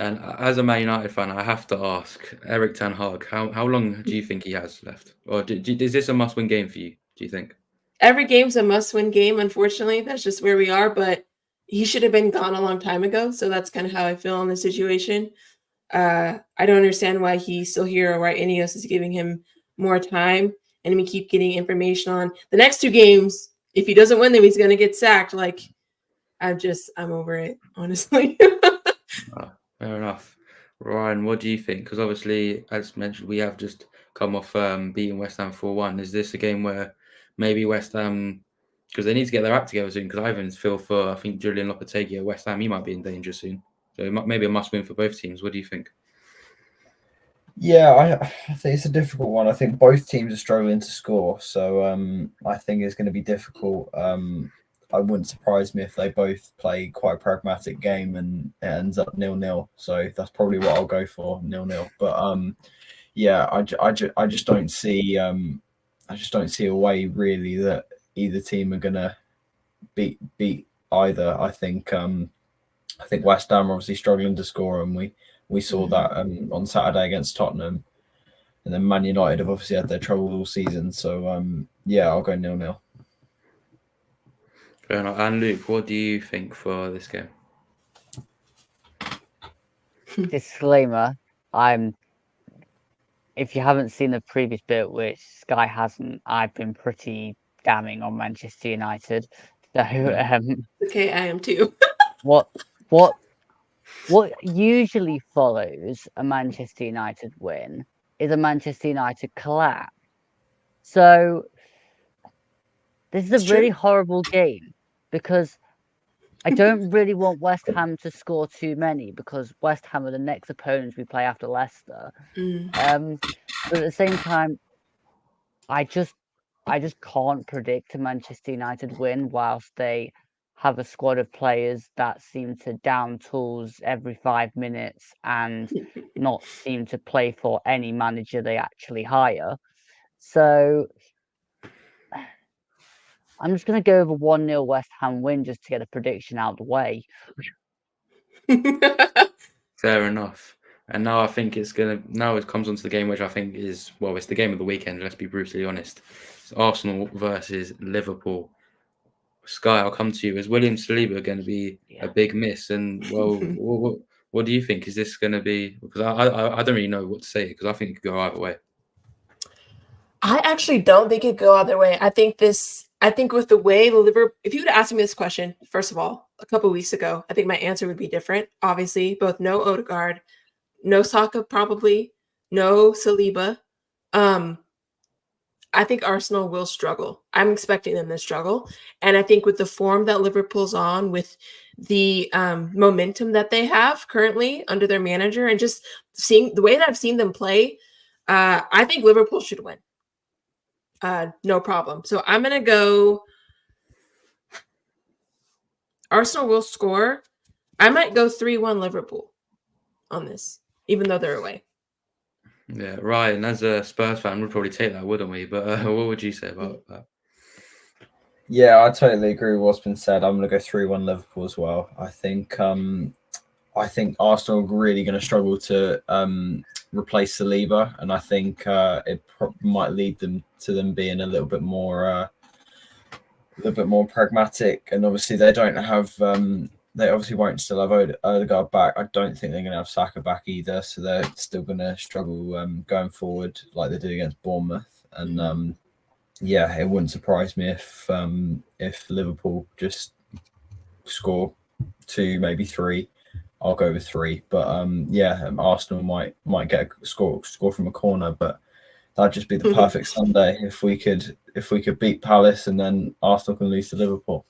And as a Man United fan, I have to ask, Erik ten Hag, how long do you think he has left? Or is this a must-win game for you, do you think? Every game's a must-win game, unfortunately. That's just where we are, but he should have been gone a long time ago, so that's kind of how I feel in the situation. I don't understand why he's still here or why Ineos is giving him more time, and we keep getting information on the next 2 games. If he doesn't win them, he's going to get sacked. Like, I'm over it, honestly. Fair enough. Ryan, what do you think? Because obviously, as mentioned, we have just come off beating West Ham 4-1. Is this a game where maybe West Ham, because they need to get their act together soon, because I even feel for, I think, Julian Lopetegui at West Ham, he might be in danger soon. So maybe a must-win for both teams. What do you think? Yeah, I think it's a difficult one. I think both teams are struggling to score. So I think it's going to be difficult. I wouldn't surprise me if they both play quite a pragmatic game and it ends up 0-0. So that's probably what I'll go for, 0-0. But yeah, I just don't see a way really that either team are gonna beat either. I think West Ham are obviously struggling to score, and we saw that on Saturday against Tottenham. And then Man United have obviously had their troubles all season. So yeah, I'll go 0-0. Fair enough. And Luke, what do you think for this game? Disclaimer: if you haven't seen the previous bit, which Sky hasn't, I've been pretty damning on Manchester United. So, Okay, I am too. what usually follows a Manchester United win is a Manchester United collapse. So this is a It's really true. horrible game because I don't really want West Ham to score too many because West Ham are the next opponents we play after Leicester. Mm. But at the same time, I just can't predict a Manchester United win whilst they have a squad of players that seem to down tools every 5 minutes and not seem to play for any manager they actually hire. So I'm just going to go over 1-0 West Ham win just to get a prediction out of the way. Fair enough. And now I think now it comes on to the game which I think is, well, it's the game of the weekend, let's be brutally honest. It's Arsenal versus Liverpool. Sky, I'll come to you. Is William Saliba going to be a big miss? And, well, what do you think? Is this going to be... Because I don't really know what to say because I think it could go either way. I actually don't think it could go either way. I think with the way the Liverpool, if you would ask me this question, first of all, a couple of weeks ago, I think my answer would be different. Obviously, both no Odegaard, no Saka probably, no Saliba. I think Arsenal will struggle. I'm expecting them to struggle. And I think with the form that Liverpool's on, with the momentum that they have currently under their manager, and just seeing the way that I've seen them play, I think Liverpool should win. No problem. So I'm going to go Arsenal will score. I might go 3-1 Liverpool on this, even though they're away. Yeah, Ryan, as a Spurs fan, we'd probably take that, wouldn't we? But what would you say about that? Yeah, I totally agree with what's been said. I'm going to go 3-1 Liverpool as well. I think Arsenal are really going to struggle to replace Saliba, and I think it might lead them to them being a little bit more pragmatic. And obviously, they don't have. They obviously won't still have Odegaard back. I don't think they're going to have Saka back either, so they're still going to struggle going forward like they did against Bournemouth. And yeah, it wouldn't surprise me if Liverpool just score 2, maybe 3. I'll go with 3. But Arsenal might get a score from a corner, but that'd just be the perfect Sunday if we could beat Palace and then Arsenal can lose to Liverpool.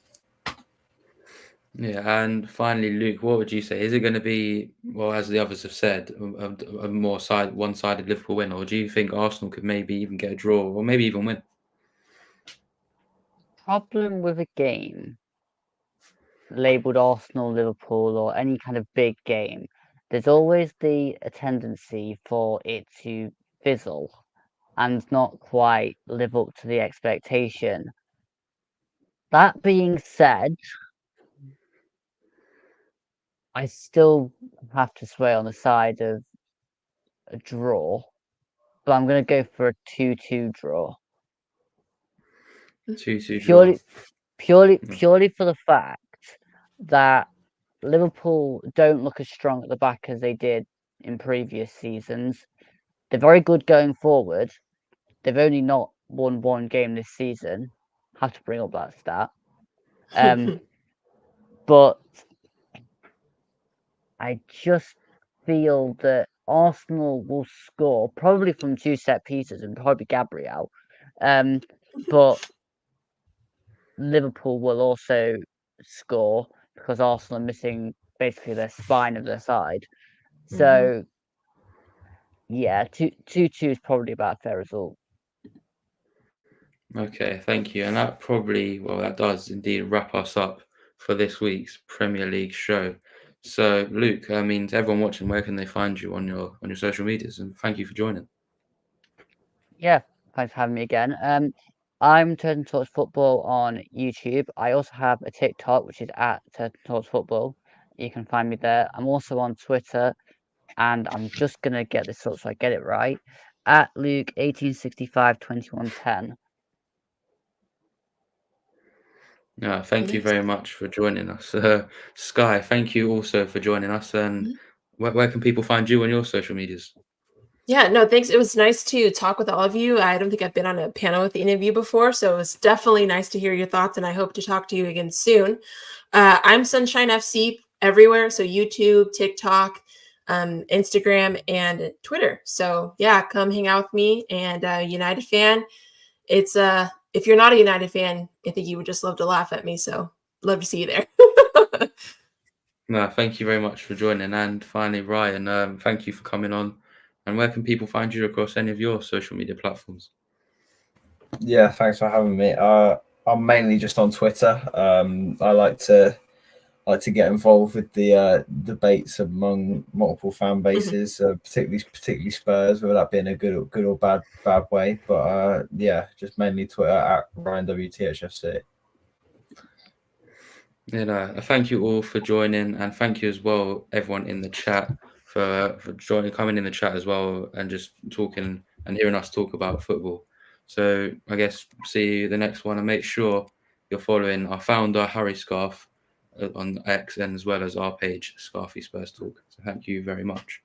Yeah, and finally, Luke, what would you say? Is it going to be, well, as the others have said, a more one-sided Liverpool win, or do you think Arsenal could maybe even get a draw, or maybe even win? Problem with a game labelled Arsenal, Liverpool, or any kind of big game, there's always a tendency for it to fizzle and not quite live up to the expectation. That being said, I still have to sway on the side of a draw, but I'm going to go for a 2-2 draw. 2-2 draw. Purely for the fact that Liverpool don't look as strong at the back as they did in previous seasons. They're very good going forward. They've only not won one game this season. Have to bring up that stat. But I just feel that Arsenal will score probably from 2 set pieces and probably Gabriel. But Liverpool will also score because Arsenal are missing basically their spine of their side. So yeah, 2-2 is probably about a fair result. Okay, thank you. And that that does indeed wrap us up for this week's Premier League show. So, Luke, I mean, to everyone watching, where can they find you on your social medias? And thank you for joining. Yeah, thanks for having me again. I'm Turton Talks Football on YouTube. I also have a TikTok, which is at Turton Talks Football. You can find me there. I'm also on Twitter, and I'm just gonna get this up so I get it right. At Luke 1865 2110. Thank you very much for joining us. Sky, thank you also for joining us. And where can people find you on your social medias? Yeah, no, thanks. It was nice to talk with all of you. I don't think I've been on a panel with any of you before, so it was definitely nice to hear your thoughts, and I hope to talk to you again soon. I'm Sunshine FC everywhere, so YouTube, TikTok, Instagram, and Twitter. So yeah, come hang out with me. And United fan, it's if you're not a United fan, I think you would just love to laugh at me. So love to see you there. No, thank you very much for joining. And finally, Ryan, thank you for coming on. And where can people find you across any of your social media platforms? Yeah, thanks for having me. I'm mainly just on Twitter. I like to get involved with the debates among multiple fan bases, particularly Spurs, whether that being a good or bad way. But yeah, just mainly Twitter at RyanWTHFC. Thank you all for joining, and thank you as well, everyone in the chat, for coming in the chat as well, and just talking and hearing us talk about football. So I guess see you the next one, and make sure you're following our founder Harry Scarf on X, and as well as our page Scarfy Spurs Talk. So thank you very much.